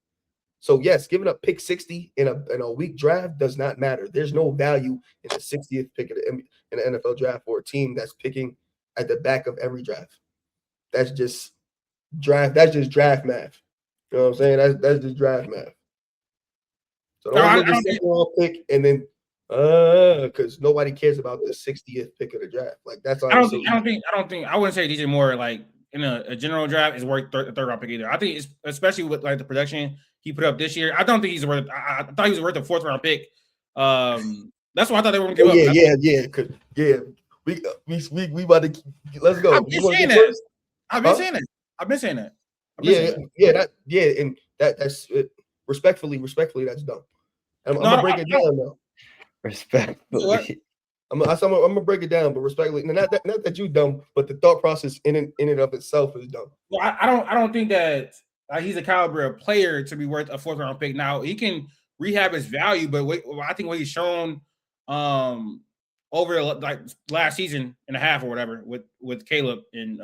So, yes, giving up pick 60 in a weak draft does not matter. There's no value in the 60th pick in the NFL draft for a team that's picking at the back of every draft. That's just draft. That's just draft math. You know what I'm saying? That's just draft math. So No, don't I look at don't the think. second round pick and then because nobody cares about the 60th pick of the draft. Like that's I don't so think. I don't think. I don't think. I wouldn't say DJ Moore like in a general draft is worth a third round pick either. I think it's especially with like the production he put up this year. I don't think he's worth. I thought he was worth a fourth round pick. That's why I thought they were going to give up. Yeah. We about to let's go. I've been saying that. First? I've been saying that. I've been saying that. And that's respectfully, that's dumb. I'm No, gonna break it down now. Respectfully. I'm gonna break it down, but respectfully, not that you dumb, but the thought process in and of itself is dumb. Well, I don't think that he's a caliber of player to be worth a fourth round pick. Now he can rehab his value, but I think what he's shown over like last season and a half or whatever with Caleb and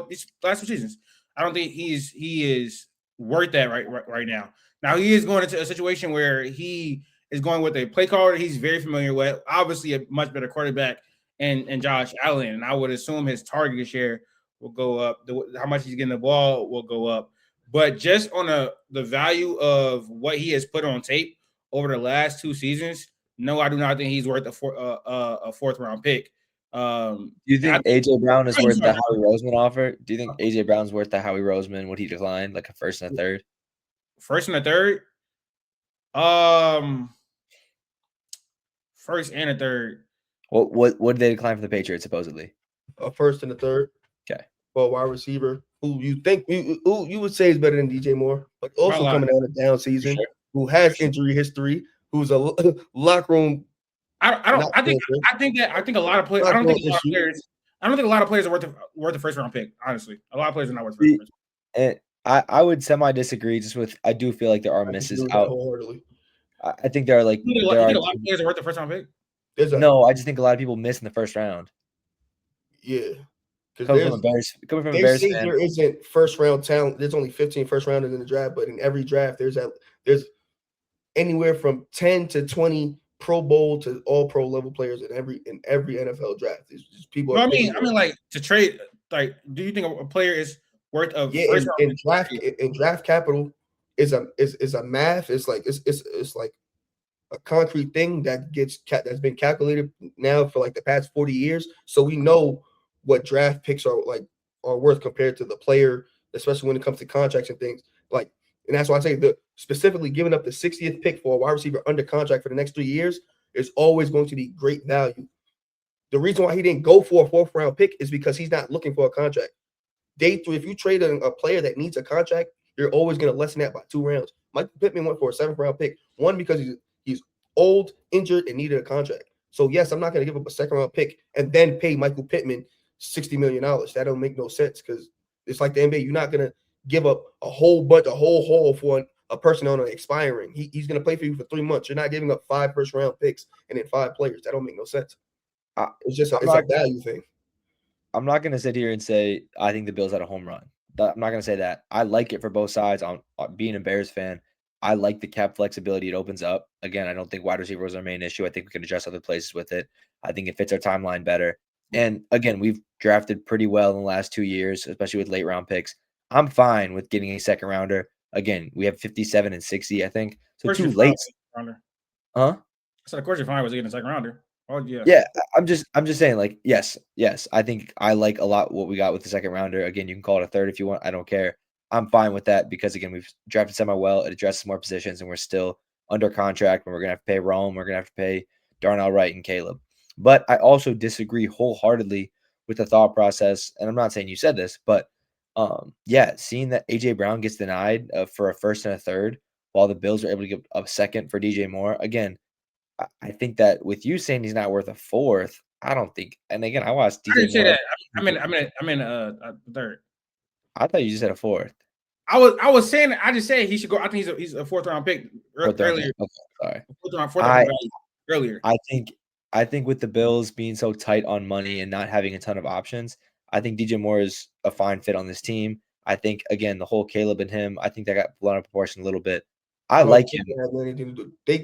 it's last 2 seasons. I don't think he is worth that right now. Now he is going into a situation where he is going with a play caller he's very familiar with, obviously a much better quarterback and Josh Allen. And I would assume his target share will go up. How much he's getting the ball will go up. But just on the value of what he has put on tape over the last 2 seasons, no, I do not think he's worth a fourth round pick. Do you think AJ Brown is worth the Howie Roseman offer? Do you think AJ Brown's worth the Howie Roseman? Would he decline like a first and a third? First and a third? First and a third. What did they decline from the Patriots supposedly? A first and a third. Okay. For a wide receiver who you would say is better than DJ Moore, but also coming out of down season, who has injury history, who's a locker room. I think a lot of players. I don't think a lot of players are worth the first round pick. Honestly, a lot of players are not worth the first. And I would semi disagree. Just with I do feel like there are misses out. I think there are like a lot of players are worth the first round pick. No, I just think a lot of people miss in the first round. Yeah. Coming from a Bears fan. There isn't first round talent. There's only 15 first rounders in the draft, but in every draft, there's anywhere from 10 to 20 Pro Bowl to all pro level players in every NFL draft. It's just people. I mean, like to trade. Like, do you think a player is worth of first round in draft capital is a math. It's like a concrete thing that's been calculated now for like the past 40 years. So we know what draft picks are worth compared to the player, especially when it comes to contracts and things. Like, and that's why I say specifically giving up the 60th pick for a wide receiver under contract for the next 3 years is always going to be great value. The reason why he didn't go for a fourth round pick is because he's not looking for a contract. Day 3, if you trade a player that needs a contract, you're always going to lessen that by 2 rounds. Michael Pittman went for a 7th round pick, one because he's old, injured, and needed a contract. So yes, I'm not going to give up a 2nd round pick and then pay Michael Pittman $60 million. That don't make no sense because it's like the NBA. You're not going to give up a whole haul for a person on an expiring. He's going to play for you for 3 months. You're not giving up 5 first round picks and then 5 players. That don't make no sense. It's just a value thing. I'm not going to sit here and say I think the Bills had a home run. I'm not going to say that. I like it for both sides. On being a Bears fan, I like the cap flexibility it opens up. Again, I don't think wide receiver was our main issue. I think we can address other places with it. I think it fits our timeline better. And again, we've drafted pretty well in the last 2 years, especially with late round picks. I'm fine with getting a 2nd rounder. Again, we have 57 and 60, I think. So 2 late. Huh? So of course you're fine with getting a 2nd rounder. Oh yeah. Yeah, I'm just saying, like, yes. I think I like a lot what we got with the 2nd rounder. Again, you can call it a third if you want. I don't care. I'm fine with that because again, we've drafted semi well. It addresses more positions, and we're still under contract. And we're gonna have to pay Rome. We're gonna have to pay Darnell Wright and Caleb. But I also disagree wholeheartedly with the thought process. And I'm not saying you said this, but seeing that AJ Brown gets denied for a 1st and a 3rd, while the Bills are able to give a 2nd for DJ Moore. Again, I think that with you saying he's not worth a 4th, I don't think. And again, I watched DJ. I didn't say that. I'm in a 3rd. I thought you just said a 4th. I was saying I just said he should go. I think he's a 4th round pick earlier. Okay, sorry. 4th round earlier. I think with the Bills being so tight on money and not having a ton of options, I think DJ Moore is a fine fit on this team. I think again the whole Caleb and him, I think that got blown out of proportion a little bit. I like him. Have anything to do. They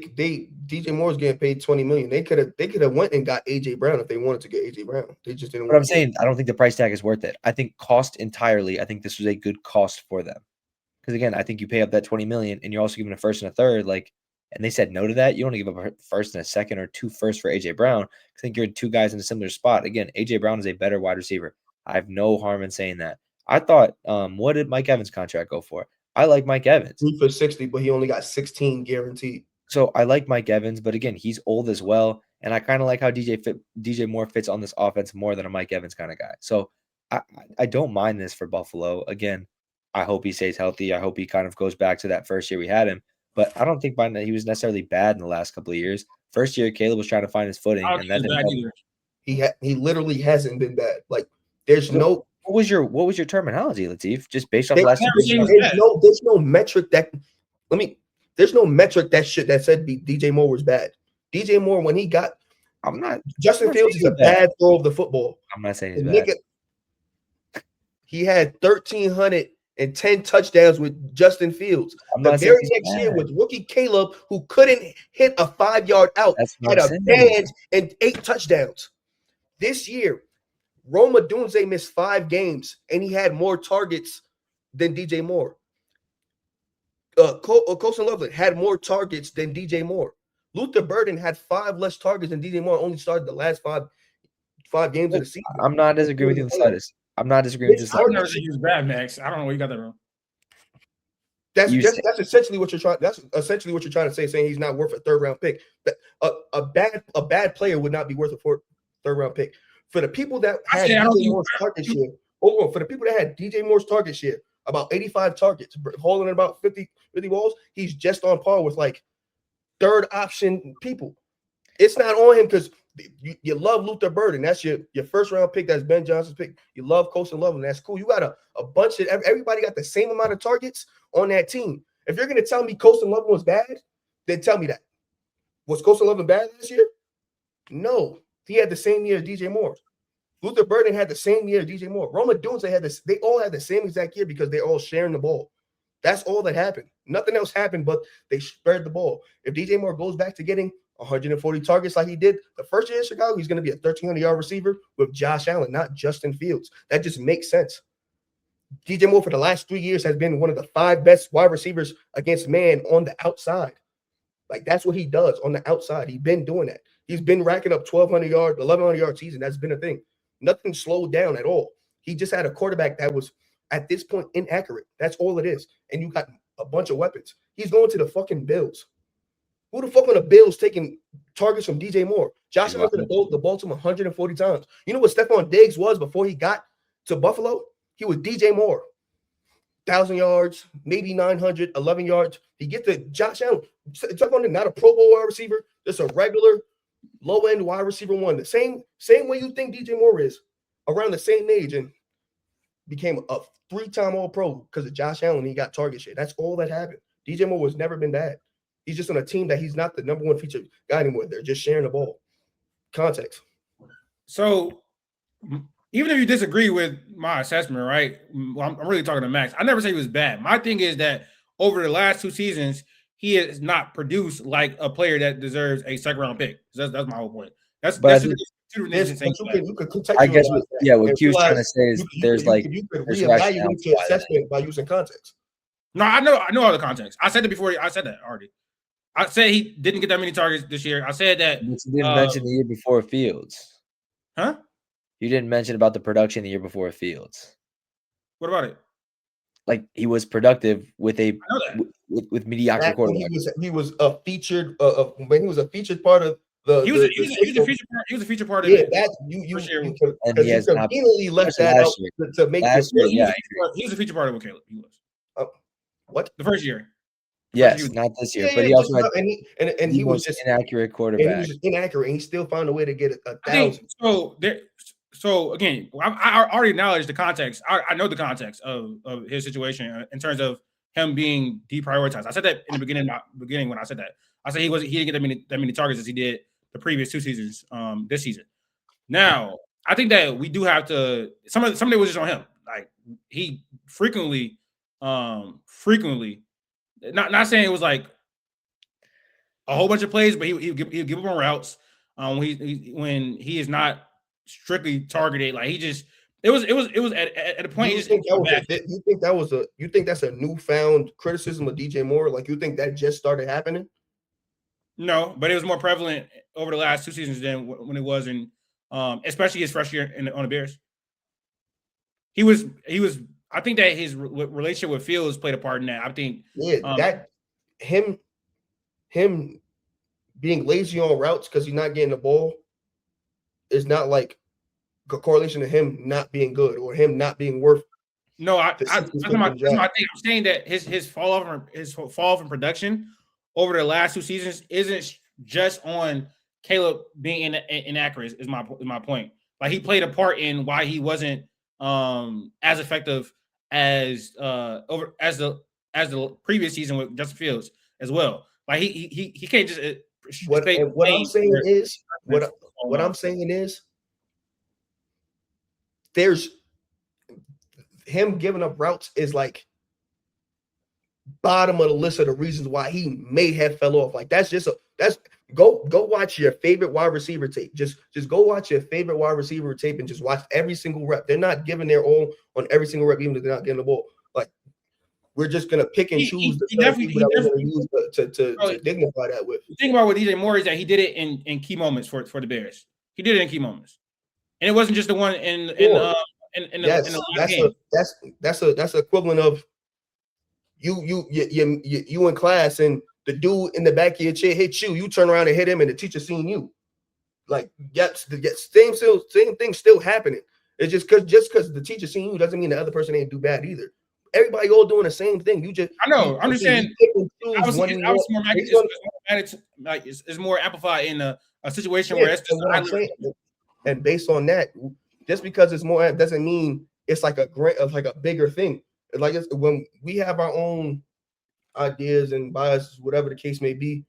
DJ Moore's getting paid $20 million. They could have went and got AJ Brown if they wanted to get AJ Brown. They just didn't. But I'm saying I don't think the price tag is worth it. I think cost entirely. I think this was a good cost for them because again, I think you pay up that $20 million and you're also giving a first and a third. Like, and they said no to that. You don't give up a first and a second or 2 firsts for AJ Brown. I think you're 2 guys in a similar spot. Again, AJ Brown is a better wide receiver. I have no harm in saying that. I thought, what did Mike Evans' contract go for? I like Mike Evans. 3 for 60, but he only got 16 guaranteed. So I like Mike Evans, but again, he's old as well. And I kind of like how DJ Moore fits on this offense more than a Mike Evans kind of guy. So I don't mind this for Buffalo. Again, I hope he stays healthy. I hope he kind of goes back to that first year we had him. But I don't think he was necessarily bad in the last couple of years. First year, Caleb was trying to find his footing, and that didn't help. He literally hasn't been bad. Like there's no. What was your terminology, Latif? Just based off last year? There's no metric that. There's no metric that said DJ Moore was bad. DJ Moore when he got. Justin Fields is a bad throw of the football. I'm not saying he's bad. He had 1,310 touchdowns with Justin Fields. The very next year with rookie Caleb, who couldn't hit a 5-yard out, had a band and 8 touchdowns. This year, Rome Odunze missed 5 games, and he had more targets than DJ Moore. Colson Loveland had more targets than DJ Moore. Luther Burden had 5 less targets than DJ Moore. Only started the last 5 games of the season. I'm not disagreeing with you in the slightest. I'm not disagreeing with you. I never said he was bad, Max. I don't know where you got that wrong. That's essentially what you're trying. That's essentially what you're trying to say, saying he's not worth a 3rd-round pick. A bad player would not be worth a 3rd-round pick. For the people that had DJ Moore's target share, for the people that had DJ Moore's target share, about 85 targets, holding about 50 balls, he's just on par with like 3rd option people. It's not on him because you love Luther Burden. That's your 1st-round pick. That's Ben Johnson's pick. You love Colson Loveland. That's cool. You got a bunch of everybody got the same amount of targets on that team. If you're going to tell me Colson Loveland was bad, then tell me that. Was Colson Loveland bad this year? No. He had the same year as DJ Moore. Luther Burden had the same year as DJ Moore. Rome Odunze had this. They all had the same exact year because they're all sharing the ball. That's all that happened. Nothing else happened, but they spread the ball. If DJ Moore goes back to getting 140 targets like he did the first year in Chicago, he's going to be a 1,300-yard receiver with Josh Allen, not Justin Fields. That just makes sense. DJ Moore for the last 3 years has been one of the 5 best wide receivers against man on the outside. Like, that's what he does on the outside. He's been doing that. He's been racking up 1,200-yard, 1,100-yard season. That's been a thing. Nothing slowed down at all. He just had a quarterback that was, at this point, inaccurate. That's all it is. And you got a bunch of weapons. He's going to the fucking Bills. Who the fuck on the Bills taking targets from DJ Moore? Josh Allen threw the ball to him 140 times. You know what Stephon Diggs was before he got to Buffalo? He was DJ Moore. 1,000 yards, maybe 900, 11 yards. He gets to Josh Allen. Stephon, not a Pro Bowl wide receiver, just a regular low-end wide receiver one. The same way you think DJ Moore is, around the same age, and became a 3-time All-Pro because of Josh Allen. He got target share. That's all that happened. DJ Moore has never been bad. He's just on a team that he's not the number 1 featured guy anymore. They're just sharing the ball. Context. So even if you disagree with my assessment, right? Well, I'm really talking to Max. I never said he was bad. My thing is that over the last 2 seasons, he has not produced like a player that deserves a 2nd-round pick. That's my whole point. I guess what Q's trying to say is there's reevaluate your assessment by using context. No, I know all the context. I said it before. I said that already. I said he didn't get that many targets this year. I said that. You didn't mention the year before Fields. Huh? You didn't mention about the production the year before Fields. What about it? Like, he was productive with with mediocre quarterback. He was a featured when he was a featured part of the. He was a featured part of it. That you conveniently left that out to make this. He was a featured part of it, Caleb. He was. What? The first year. Yes, not this year, but he also had, and he was just inaccurate quarterback. And he was just inaccurate, and he still found a way to get 1,000. So again, I already acknowledge the context. I know the context of his situation in terms of him being deprioritized. I said that in the beginning when I said that. I said he didn't get that many targets as he did the previous 2 seasons. This season. Now I think that we do have to. Some of it was just on him. Like, he frequently. Not saying it was like a whole bunch of plays, but he'll give him routes. When he is not strictly targeted, like he just it was at a point. You think that's a newfound criticism of DJ Moore? Like you think that just started happening? No, but it was more prevalent over the last 2 seasons than when it was in, especially his freshman year on the Bears. He was. I think that his relationship with Fields played a part in that. I think, that him being lazy on routes because he's not getting the ball is not like a correlation to him not being good or him not being worth. No, I'm saying that his fall off in production over the last 2 seasons isn't just on Caleb being inaccurate. Is my point. Like he played a part in why he wasn't as effective as the previous season with Justin Fields as well. Like he can't just. What I'm saying is there's him giving up routes is like bottom of the list of the reasons why he may have fell off. Like that's go watch your favorite wide receiver tape. Just go watch your favorite wide receiver tape and just watch every single rep. They're not giving their all on every single rep, even if they're not getting the ball. Like we're just gonna pick and choose the people that we're gonna use to dignify that with. The thing about with DJ Moore is that he did it in key moments for the Bears. He did it in key moments, and it wasn't just the one in the last game. That's equivalent of you in class and the dude in the back of your chair hit you. You turn around and hit him, and the teacher seen you. Like same thing still happening. It's just because the teacher seen you doesn't mean the other person ain't do bad either. Everybody all doing the same thing. I know. I'm just saying. It's more amplified in a situation where it's just and based on that, just because it's more doesn't mean it's like a bigger thing. Like it's when we have our own ideas and biases, whatever the case may be,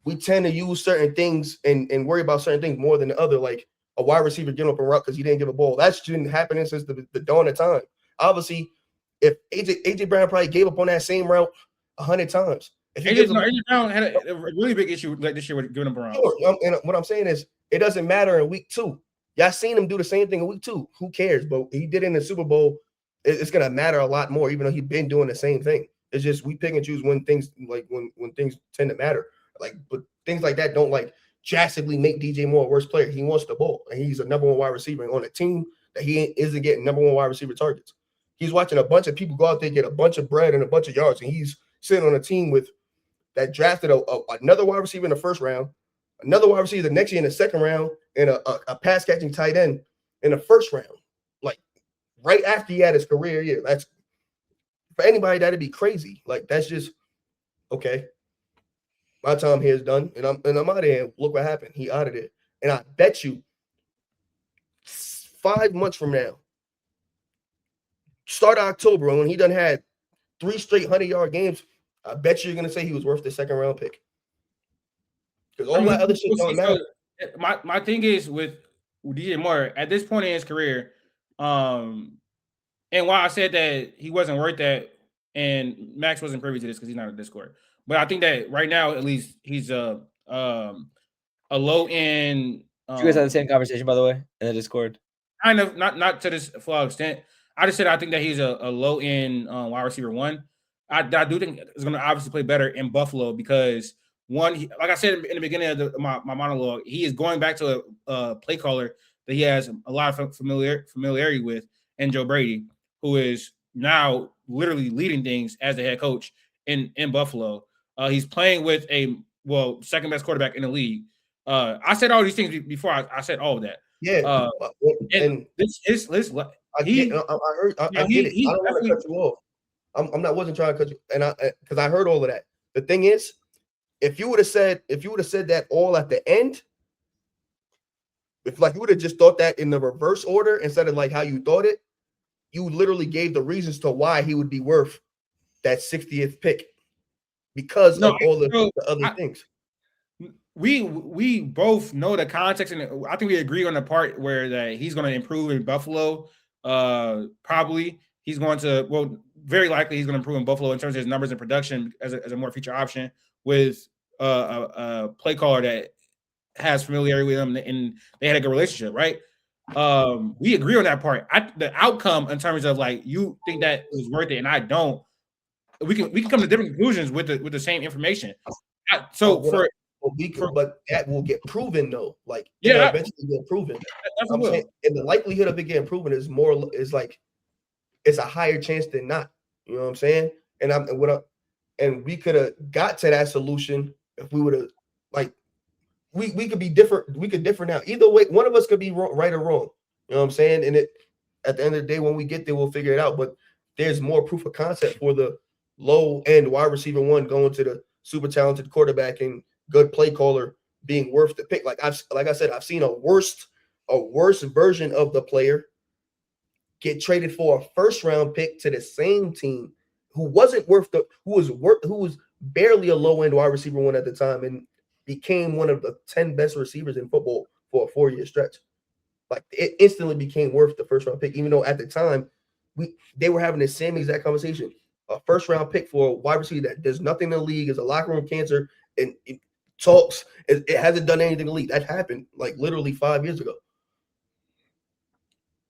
we tend to use certain things and worry about certain things more than the other. Like a wide receiver giving up a route because he didn't give a ball. That's been happening since the dawn of time. Obviously, if AJ Brown probably gave up on that same route 100 times. AJ Brown had a really big issue like this year with giving up a route. Sure. And what I'm saying is it doesn't matter in week 2. Y'all seen him do the same thing in week 2. Who cares? But he did it in the Super Bowl. It's gonna matter a lot more, even though he's been doing the same thing. It's just we pick and choose when things when things tend to matter. Like, but things like that don't like drastically make DJ Moore a worse player. He wants the ball, and he's a number 1 wide receiver on a team that he isn't getting number 1 wide receiver targets. He's watching a bunch of people go out there, get a bunch of bread and a bunch of yards, and he's sitting on a team with that drafted another wide receiver in the first round, another wide receiver the next year in the second round, and a pass catching tight end in the first round. Like right after he had his career year. That's for anybody that'd be crazy. Like that's just okay. My time here is done, and I'm out of here. Look what happened. He out of it, and I bet you 5 months from now, start of October, when he done had 3 straight 100-yard games, I bet you're gonna say he was worth the second round pick. Because all that other shit don't matter. My thing is with DJ Moore at this point in his career, and why I said that he wasn't worth that, and Max wasn't privy to this because he's not a Discord. But I think that right now, at least, he's a low end. Did you guys have the same conversation, by the way, in the Discord? Kind of, not to this full extent. I just said I think that he's a low end wide receiver 1. I do think it's going to obviously play better in Buffalo because like I said in the beginning of my monologue, he is going back to a play caller that he has a lot of familiarity with, and Joe Brady, who is now literally leading things as the head coach in Buffalo. He's playing with second best quarterback in the league. I said all these things before. I said all of that. Yeah, and this I get it. I don't want to cut you off. Wasn't trying to cut you, and because I heard all of that. The thing is, if you would have said that all at the end, if like you would have just thought that in the reverse order instead of like how you thought it, you literally gave the reasons to why he would be worth that 60th pick because of all the other things. We both know the context, and I think we agree on the part where that he's going to improve in Buffalo. Probably he's going to, very likely he's going to improve in Buffalo in terms of his numbers and production as a more feature option with a play caller that has familiarity with him, and they had a good relationship, right? We agree on that part. The outcome in terms of like you think that it was worth it, and I don't. We can come to different conclusions with the same information. But that will get proven though. Like yeah, eventually get proven. I'm saying, and the likelihood of it getting proven is like it's a higher chance than not. You know what I'm saying? And we could have got to that solution if we would have like we could be different. We could differ now. Either way, one of us could be right or wrong. You know what I'm saying? And at the end of the day, when we get there, we'll figure it out. But there's more proof of concept for the low end wide receiver one going to the super talented quarterback and good play caller being worth the pick. Like I said, I've seen a worse version of the player get traded for a first round pick to the same team who wasn't worth who was barely a low end wide receiver one at the time and became one of the 10 best receivers in football for a 4-year stretch. Like it instantly became worth the first round pick, even though at the time they were having the same exact conversation. A first round pick for a wide receiver that does nothing in the league, is a locker room cancer, and it talks. It hasn't done anything in the league. That happened like literally 5 years ago.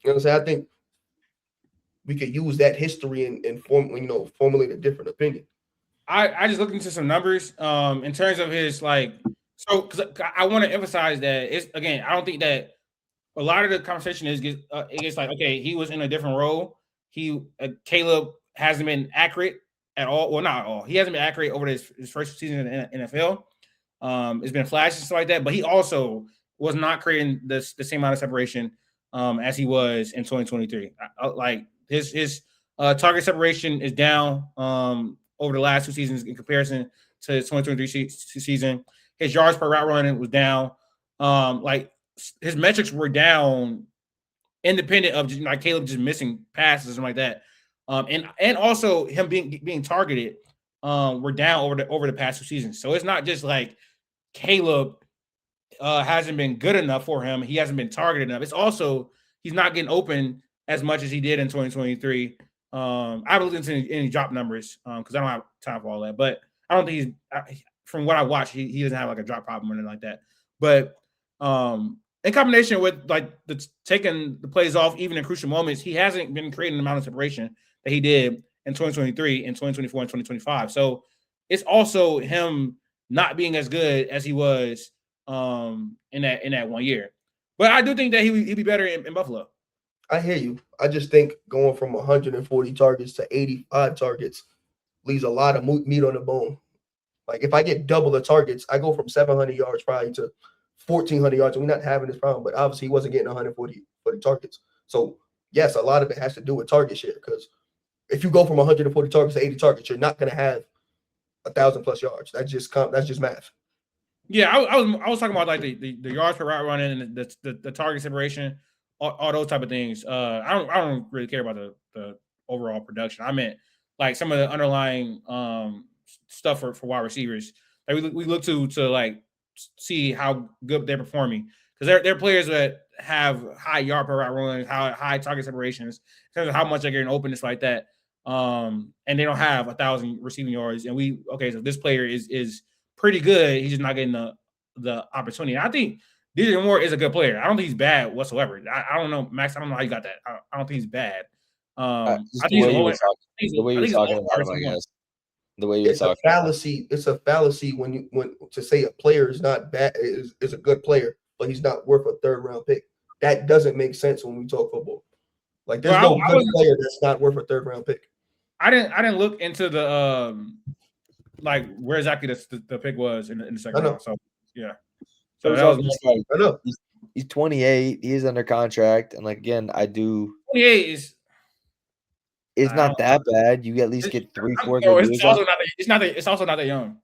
You know what I'm saying? I think we could use that history and formulate a different opinion. I just looked into some numbers in terms of his because I want to emphasize that it's again, I don't think that a lot of the conversation it's like, okay, he was in a different role. Caleb hasn't been accurate at all. Well, not at all. He hasn't been accurate over his first season in the NFL. It's been flashes and stuff like that, but he also was not creating the same amount of separation as he was in 2023. Like his target separation is down over the last 2 seasons in comparison to his 2023 season. His yards per route running was down. Like his metrics were down, independent of just like Caleb just missing passes and like that. And also him being targeted were down over the past 2 seasons. So it's not just like Caleb hasn't been good enough for him. He hasn't been targeted enough. It's also he's not getting open as much as he did in 2023. I haven't looked into any drop numbers because I don't have time for all that. But I don't think from what I watched, he doesn't have like a drop problem or anything like that. But in combination with like taking the plays off even in crucial moments, he hasn't been creating the amount of separation that he did in 2023, in 2024, and 2025. So it's also him not being as good as he was in that 1 year. But I do think that he'd be better in Buffalo. I hear you. I just think going from 140 targets to 85 targets leaves a lot of meat on the bone. Like if I get double the targets, I go from 700 yards probably to 1,400 yards, and we're not having this problem. But obviously, he wasn't getting 140 targets. So yes, a lot of it has to do with target share because if you go from 140 targets to 80 targets, you're not going to have 1,000+ yards. That's just math. Yeah, I was talking about like the yards per route running and the target separation, all those type of things. I don't really care about the overall production. I meant like some of the underlying stuff for wide receivers. Like we look to like see how good they're performing because they're players that have high yard per route running, high target separations, in terms of how much they're getting open, just like that. And they don't have 1,000 receiving yards. And so this player is pretty good. He's just not getting the opportunity. And I think DJ Moore is a good player. I don't think he's bad whatsoever. I don't know, Max. I don't know how you got that. I don't think he's bad. I think he's the way you're talking about him, I guess. The way you're talking. It's a fallacy. It's a fallacy when to say a player is not bad is a good player, but he's not worth a 3rd round pick. That doesn't make sense when we talk football. Like there's no good player that's not worth a 3rd round pick. I didn't look into the like where exactly the pick was in the 2nd round. So yeah. So that was I know. He's 28. He is under contract, and like again, 28 is. It's not that bad. You at least get 3-4 good years. It's also not that young.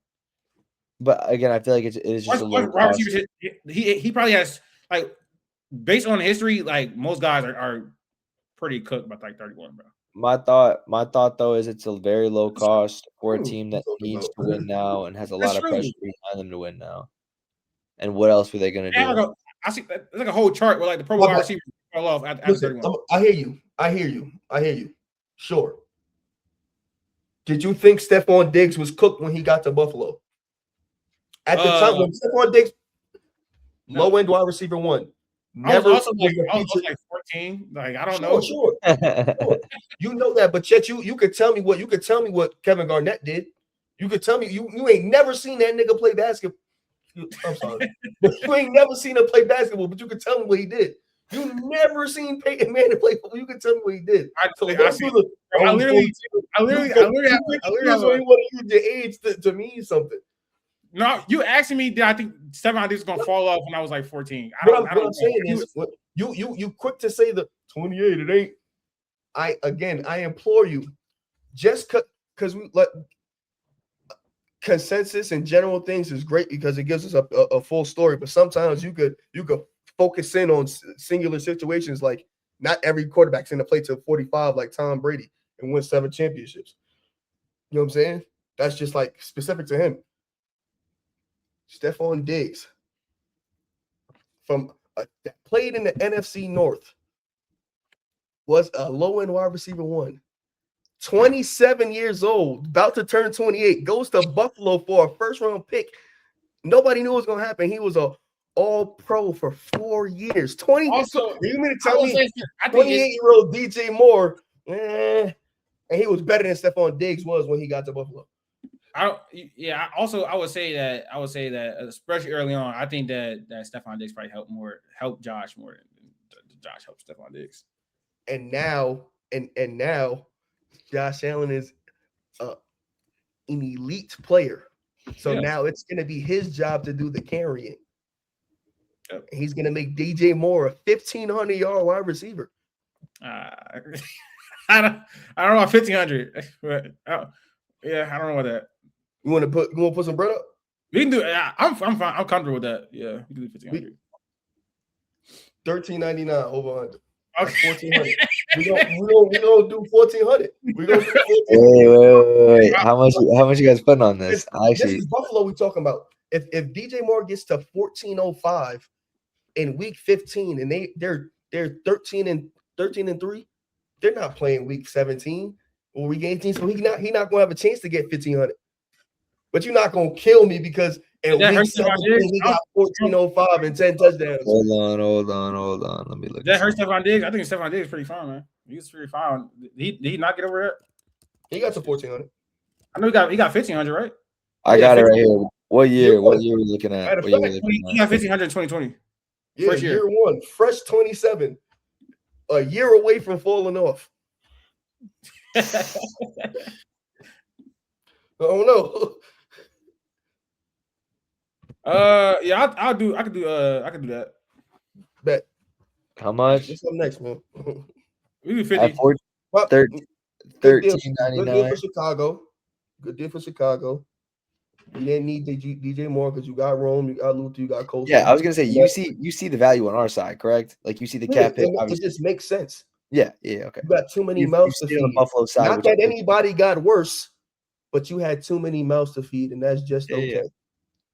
But again, I feel like it's just a little. He probably has like based on history, like most guys are pretty cooked by like 31, bro. My thought though is it's a very low cost for a team that needs to win now and has a lot of pressure behind them to win now. And what else were they going to do? I see there's like a whole chart where like the pro wide receivers fell off after 31. I hear you. Sure. Did you think Stephon Diggs was cooked when he got to Buffalo? At the time when Stephon Diggs, low end wide receiver 1. Never I was like 14. Like I don't know. Sure. You know that, but yet you could tell me what Kevin Garnett did. You could tell me you ain't never seen that nigga play basketball. I'm sorry, but you ain't never seen him play basketball. But you could tell me what he did. You never seen Peyton Manning play football. You can tell me what he did. I literally want to use your age to mean something. No, you asking me, did I think Stephon Diggs was gonna fall off when I was like 14? What I'm saying is, you quick to say the 28. It ain't. I implore you, just because we let consensus and general things is great because it gives us a full story. But sometimes you could focus in on singular situations. Like not every quarterback's in the play till 45, like Tom Brady, and win 7 championships. You know what I'm saying? That's just like specific to him. Stephon Diggs that played in the NFC North was a low-end wide receiver 1. 27 years old, about to turn 28, goes to Buffalo for a first-round pick. Nobody knew what was going to happen. He was a all-pro for 4 years. 28-year-old DJ Moore, and he was better than Stephon Diggs was when he got to Buffalo. I would say that especially early on, I think that Stephon Diggs probably helped Josh more than Josh helped Stephon Diggs. And now Josh Allen is an elite player. So now it's going to be his job to do the carrying. Yep. And he's going to make DJ Moore a 1,500-yard wide receiver. I don't know about 1,500. I don't know about that. You want to put some bread up? We can do it. I'm fine. I'm comfortable with that. Yeah, we can do 1,500. $13.99 over 100. Okay. 1,400. We don't do 1,400. We gonna do 1,400. Wait. How much you guys putting on this? This is Buffalo we talking about. If DJ Moore gets to 1,405 in week 15 and they're 13 and 3, they're not playing week 17 or week 18, so he not gonna have a chance to get 1,500. But you're not gonna kill me because in week 17 he got 1,405 and 10 touchdowns. Hold on. Let me look. That hurts Stephon Diggs. I think Stephon Diggs is pretty fine, man. He's pretty fine. Did he not get over that? He got to 1,400. I know he got 1,500, right? I got it right here. What year? What year are we looking at? He got 1,500 in 2020. Yeah, first year 1, fresh 27, a year away from falling off. I don't know. I could do that. Bet. How much? What's up next, man? We do 50. $13.99. Good deal for Chicago. Good deal for Chicago. You didn't need DJ Moore because you got Rome, you got Luther, you got Coach. Yeah, I was gonna say you see the value on our side, correct? Like you see the cap hit. It just makes sense. Yeah, okay. You got too many mouths to feed. On the Buffalo side, not that anybody got worse, but you had too many mouths to feed, and that's just okay. Yeah.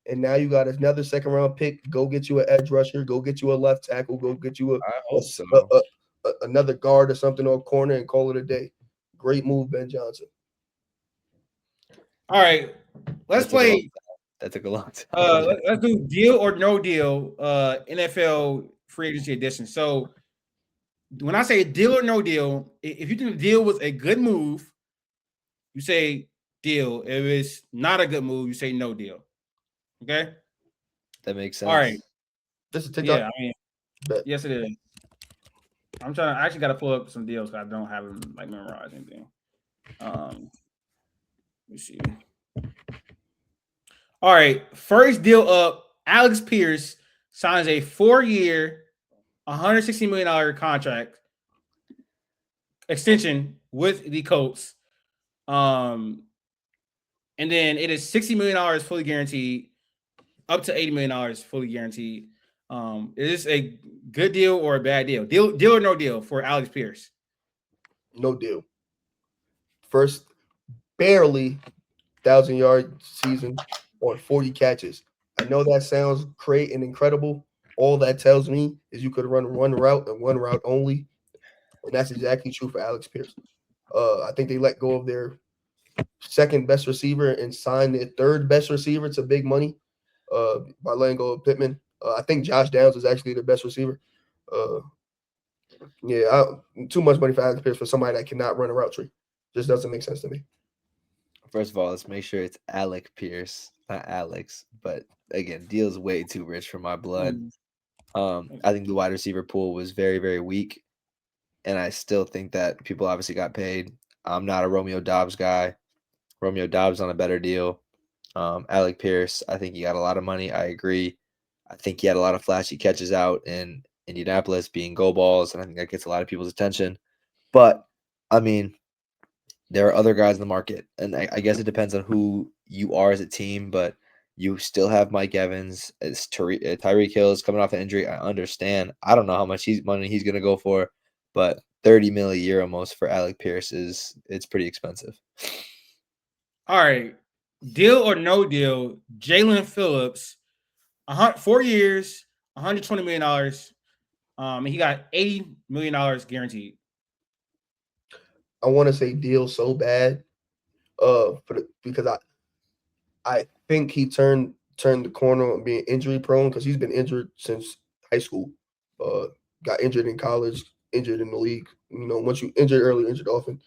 And now you got another second round pick. Go get you an edge rusher. Go get you a left tackle. Go get you another guard or something or a corner and call it a day. Great move, Ben Johnson. All right, let's play. That took a long time. Let's do deal or no deal. NFL free agency edition. So when I say deal or no deal, if you think the deal was a good move, you say deal. If it's not a good move, you say no deal. Okay, that makes sense. All right, this is TikTok. Yeah, I mean, yes, it is. I actually got to pull up some deals because I don't have them like memorized anything. Let me see. All right, first deal up. Alex Pierce signs a 4-year, $160 million contract extension with the Colts. And then it is $60 million fully guaranteed, up to $80 million fully guaranteed. Is this a good deal or a bad deal? Deal or no deal for Alex Pierce? No deal. First, barely 1,000-yard season on 40 catches. I know that sounds great and incredible. All that tells me is you could run one route and one route only. And that's exactly true for Alex Pierce. I think they let go of their second best receiver and signed their third best receiver to big money. by letting go of Pittman. I think Josh Downs is actually the best receiver. Too much money for Alex Pierce for somebody that cannot run a route tree. Just doesn't make sense to me. First of all, let's make sure it's Alec Pierce, not Alex. But again, Deal's way too rich for my blood. I think the wide receiver pool was very, very weak. And I still think that people obviously got paid. I'm not a Romeo Dobbs guy. Romeo Dobbs on a better deal. Alec Pierce, I think he got a lot of money. I agree. I think he had a lot of flashy catches out in Indianapolis being go balls, and I think that gets a lot of people's attention. But, I mean, there are other guys in the market, and I guess it depends on who you are as a team, but you still have Mike Evans. As Tyreek Hill is coming off an injury. I understand. I don't know how much money he's going to go for, but $30 million a year almost for Alec Pierce it's pretty expensive. All right. Deal or no deal, Jaylen Phillips, 4 years, $120 million. And he got $80 million guaranteed. I want to say deal so bad, because I think he turned the corner on being injury prone because he's been injured since high school. Got injured in college, injured in the league. Once you injured early, injured often.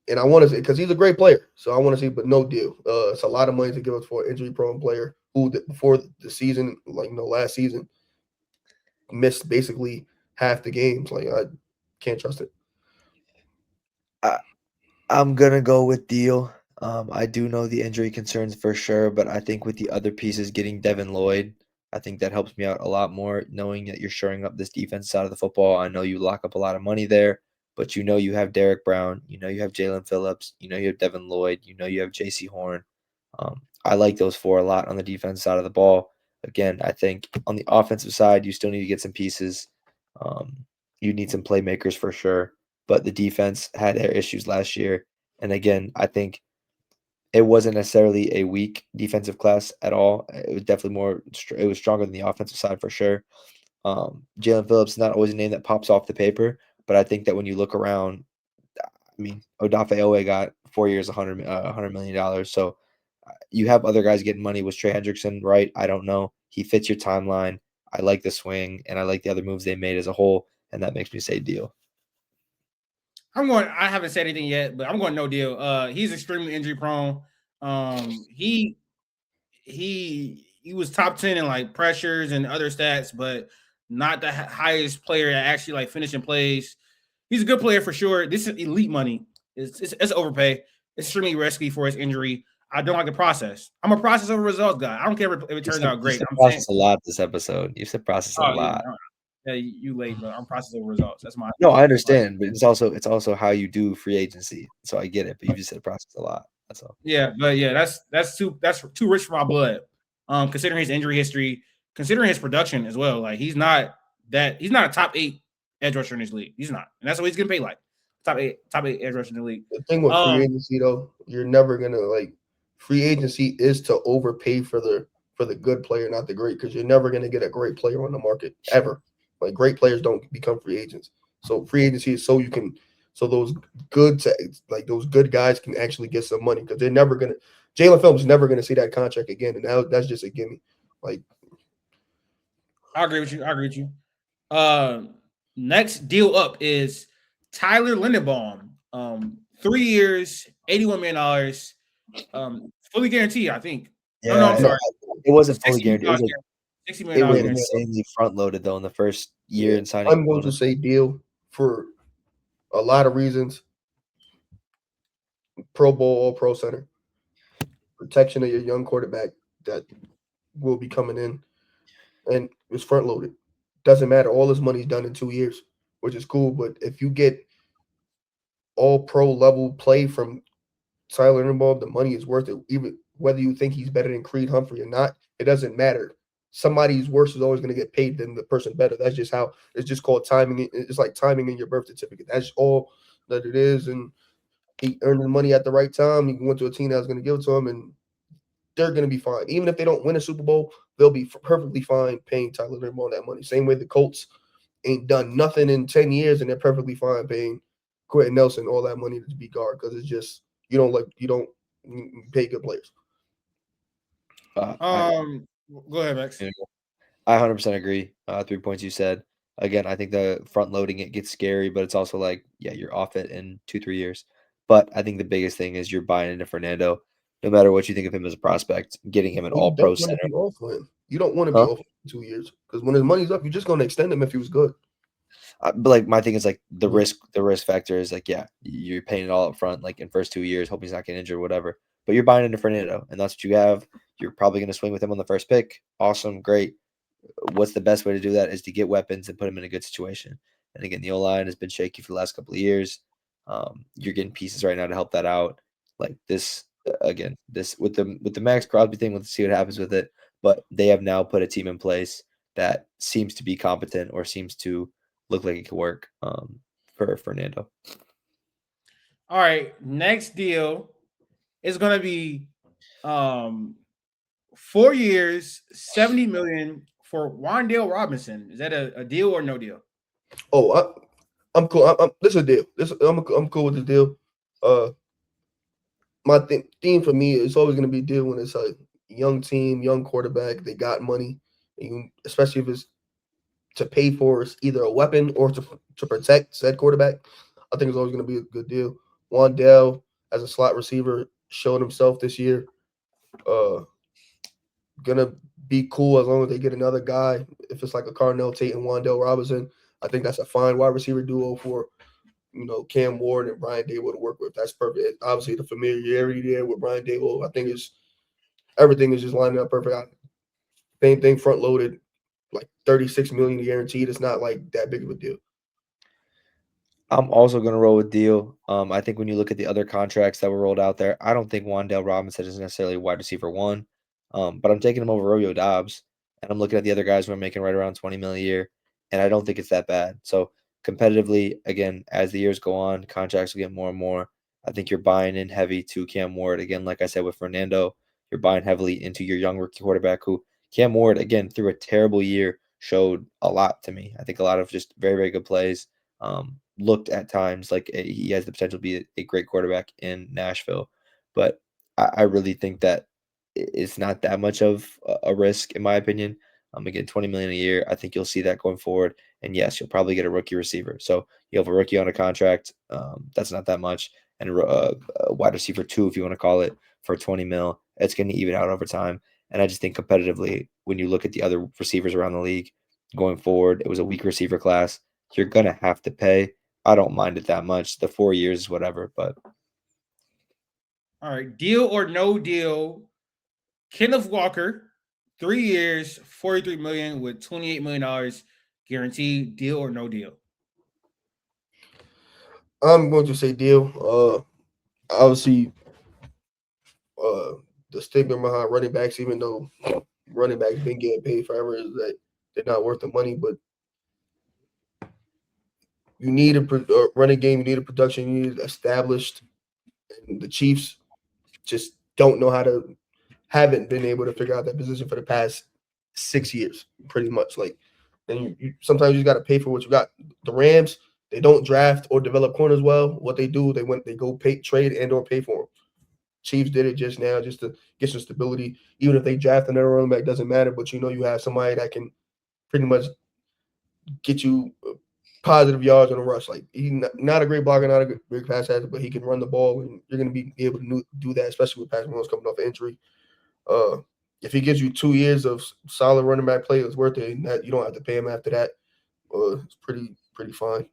And I want to say because he's a great player, so I want to say, but no deal. It's a lot of money to give us for an injury prone player who before the season, last season, missed basically half the games. I can't trust it. I'm gonna go with deal. I do know the injury concerns for sure, but I think with the other pieces getting Devin Lloyd, I think that helps me out a lot more, knowing that you're shoring up this defense side of the football. I know you lock up a lot of money there, but you have Derek Brown, you have Jaylen Phillips, you have Devin Lloyd, you have J.C. Horn. I like those four a lot on the defense side of the ball. Again, I think on the offensive side, you still need to get some pieces. You need some playmakers for sure, but the defense had their issues last year. And again, I think it wasn't necessarily a weak defensive class at all. It was definitely it was stronger than the offensive side for sure. Jaylen Phillips is not always a name that pops off the paper, but I think that when you look around, I mean, Odafe Owe got 4 years, $100 million. So you have other guys getting money. Was Trey Hendrickson right? I don't know. He fits your timeline. I like the swing, and I like the other moves they made as a whole, and that makes me say deal. I haven't said anything yet, but I'm going no deal. He's extremely injury prone. He was top 10 in pressures and other stats, but not the highest player that actually finishing plays. He's a good player for sure. This is elite money. It's overpay. It's extremely risky for his injury. I don't like the process. I'm a process over results guy. I don't care if it turns out great. I'm process a lot this episode. You said process a lot. Yeah, you late, but I'm process over results. That's my. No, I understand, but it's also how you do free agency. So I get it, but you just said process a lot. That's all. Yeah, but yeah, that's too rich for my blood. Considering his injury history, considering his production as well, he's not a top 8 edge rusher in this league. He's not, and that's what he's getting paid like top eight edge rusher in the league. The thing with free agency though, you're never gonna free agency is to overpay for the good player, not the great, because you're never gonna get a great player on the market ever. Great players don't become free agents. So free agency is so those good guys can actually get some money, because they're never gonna. Jaylen Phillips is never gonna see that contract again, and that's just a gimme. I agree with you. Next deal up is Tyler Linderbaum. 3 years, $81 million, fully guaranteed, I think. Yeah, no, I'm sorry. It wasn't fully guaranteed. $60 million. It was insanely front loaded though in the first year in signing. I'm going to say deal for a lot of reasons. Pro Bowl, All Pro center, protection of your young quarterback that will be coming in, and it's front loaded. Doesn't matter. All this money's done in 2 years, which is cool. But if you get all pro level play from Tyler Linderbaum, the money is worth it. Even whether you think he's better than Creed Humphrey or not, it doesn't matter. Somebody's worse is always going to get paid than the person better. That's just how it's just called timing. It's like timing in your birth certificate. That's all that it is. And he earned the money at the right time. He went to a team that was going to give it to him, and they're going to be fine. Even if they don't win a Super Bowl, they'll be perfectly fine paying Tyler Linderbaum that money. Same way the Colts ain't done nothing in 10 years, and they're perfectly fine paying Quentin Nelson all that money to be guard, because it's just you don't pay good players. Go ahead, Max. I 100% agree. 3 points you said. Again, I think the front loading it gets scary, but it's also like, yeah, you're off it in 2-3 years. But I think the biggest thing is you're buying into Fernando, no matter what you think of him as a prospect, getting him an You all-pro don't want center. to be off him. You don't want to be Huh? off in 2 years because when his money's up, you're just going to extend him if he was good. But like my thing is like the Mhm. risk factor is like, yeah, you're paying it all up front, like in first 2 years, hoping he's not getting injured, whatever. But you're buying into Fernando, and that's what you have. You're probably going to swing with him on the first pick. Awesome, great. What's the best way to do that is to get weapons and put him in a good situation. And again, the O line has been shaky for the last couple of years. You're getting pieces right now to help that out. Like this again, this with the Maxx Crosby thing, we'll see what happens with it. But they have now put a team in place that seems to be competent or seems to look like it could work for Fernando. All right, next deal is gonna be 4 years, 70 million for Wan'Dale Robinson. Is that a deal or no deal? Oh, I'm cool. This is a deal. I'm cool with the deal. My theme for me is always going to be a deal when it's a young team, young quarterback. They got money, especially if it's to pay for either a weapon or to protect said quarterback. I think it's always going to be a good deal. Wan'Dale as a slot receiver showed himself this year. Gonna be cool as long as they get another guy. If it's like a Carnell Tate and Wan'Dale Robinson, I think that's a fine wide receiver duo for Cam Ward and Brian Dable to work with. That's perfect. Obviously, the familiarity there with Brian Dable, I think everything is just lining up perfect. Same thing, front loaded, like 36 million guaranteed. It's not like that big of a deal. I'm also going to roll with Deal. I think when you look at the other contracts that were rolled out there, I don't think Wan'Dale Robinson is necessarily wide receiver one, but I'm taking him over Romeo Dobbs, and I'm looking at the other guys who are making right around 20 million a year, and I don't think it's that bad. So competitively, again, as the years go on, contracts will get more and more. I think you're buying in heavy to Cam Ward. Again, like I said with Fernando, you're buying heavily into your young rookie quarterback who Cam Ward, again, through a terrible year, showed a lot to me. I think a lot of just very, very good plays. Looked at times like he has the potential to be a great quarterback in Nashville, but I really think that it's not that much of a risk in my opinion. Again, 20 million a year. I think you'll see that going forward. And yes, you'll probably get a rookie receiver. So you have a rookie on a contract. That's not that much, and a wide receiver two, if you want to call it, for 20 mil. It's going to even out over time. And I just think competitively, when you look at the other receivers around the league going forward, it was a weak receiver class. You're gonna have to pay. I don't mind it that much. The 4 years is whatever, but All right, deal or no deal. Kenneth Walker, 3 years, 43 million with $28 million guaranteed. Deal or no deal? I'm going to say deal. Obviously, the stigma behind running backs, even though running backs been getting paid forever, is that they're not worth the money. But you need a running game. You need a production. You need it established. And the Chiefs just don't know how to. Haven't been able to figure out that position for the past 6 years, pretty much. Like, and you sometimes you got to pay for what you got. The Rams, they don't draft or develop corners well. What they do, they go pay, trade and or pay for them. Chiefs did it just now, just to get some stability. Even if they draft another running back, doesn't matter. But you have somebody that can pretty much get you positive yards on a rush. Like he's not a great blocker, not a great pass catcher, but he can run the ball, and you're going to be able to do that, especially with Patrick Mahomes coming off an injury. If he gives you 2 years of solid running back play, it's worth it. And that you don't have to pay him after that. It's pretty fine.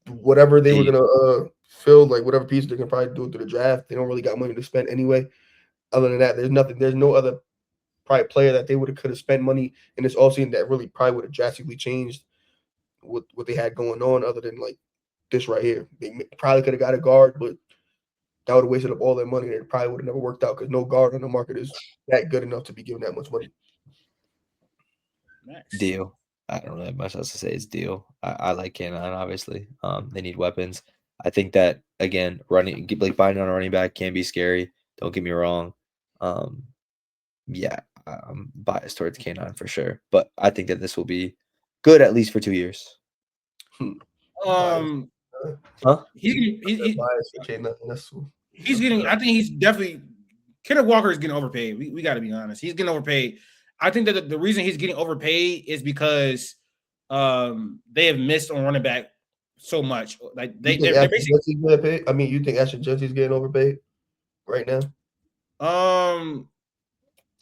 Whatever they were the gonna fill, like whatever piece they can probably do through the draft, they don't really got money to spend anyway. Other than that, there's nothing. There's no other probably player that they could have spent money in this offseason that really probably would have drastically changed what they had going on. Other than like this right here, they probably could have got a guard, but that would have wasted up all their money. It probably would have never worked out because no guard on the market is that good enough to be given that much money. Next. deal. I don't really have much else to say. It's deal. I like Canine, obviously. They need weapons. I think that again, running like buying on a running back can be scary. Don't get me wrong. Yeah, I'm biased towards Canine for sure, but I think that this will be good at least for 2 years. Um, Huh? he's Bias for Kane, that's he's getting. I think he's definitely Kenneth Walker is getting overpaid. We got to be honest. He's getting overpaid. I think that the reason he's getting overpaid is because they have missed on running back so much. Like they're basically getting paid? I mean, you think Ashton Genty's getting overpaid right now? Does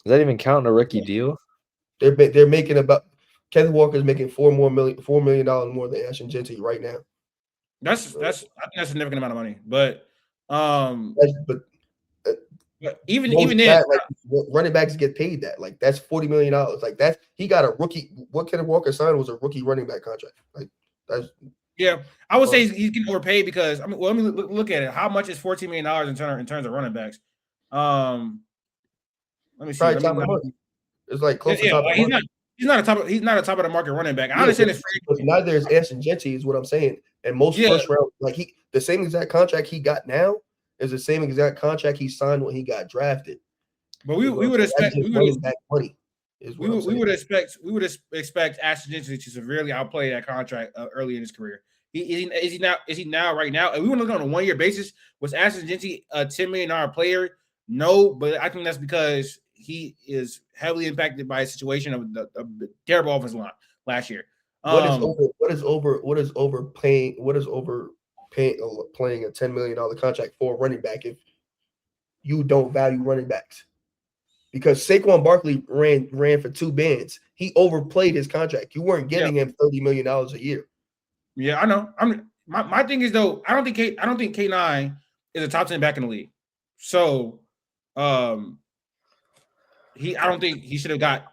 that even count in a rookie deal? They're making about Kenneth Walker's making $4 million more than Ashton Genty right now. That's I think that's a significant amount of money, but even then, like running backs get paid that. Like that's $40 million. Like that's he got a rookie. What Kenneth Walker signed was a rookie running back contract. Like that's I would say he's getting overpaid because I mean, well, let me look at it. How much is $14 million in terms of running backs? Let me see. It's like close to top. He's not a top of the market running back. I understand it's free. But neither is Ashton Genty, is what I'm saying. And most first round, like the same exact contract he got now is the same exact contract he signed when he got drafted. But we would expect money. We would expect Ashton Genty to severely outplay that contract early in his career. Is he now right now? And we want to look on a 1 year basis. Was Ashton Genty a $10 million player? No, but I think that's because he is heavily impacted by a situation of the terrible offensive line last year. What is playing a $10 million contract for a running back if you don't value running backs? Because Saquon Barkley ran for 2 bands. He overplayed his contract. You weren't giving him $30 million a year. Yeah, I know. My thing is though, I don't think K9 is a top 10 back in the league. So I don't think he should have got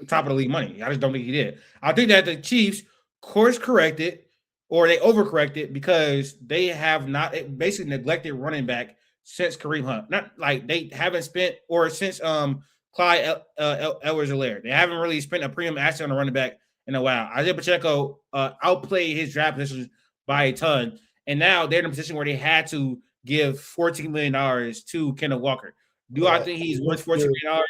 top of the league money. I just don't think he did. I think that the Chiefs course corrected or they overcorrected because they have not basically neglected running back since Kareem Hunt. Not like they haven't spent or since Clyde Edwards-Helaire. They haven't really spent a premium asset on a running back in a while. Isaiah Pacheco outplayed his draft position by a ton, and now they're in a position where they had to give $14 million to Kenneth Walker. Do I think he's worth $14 million?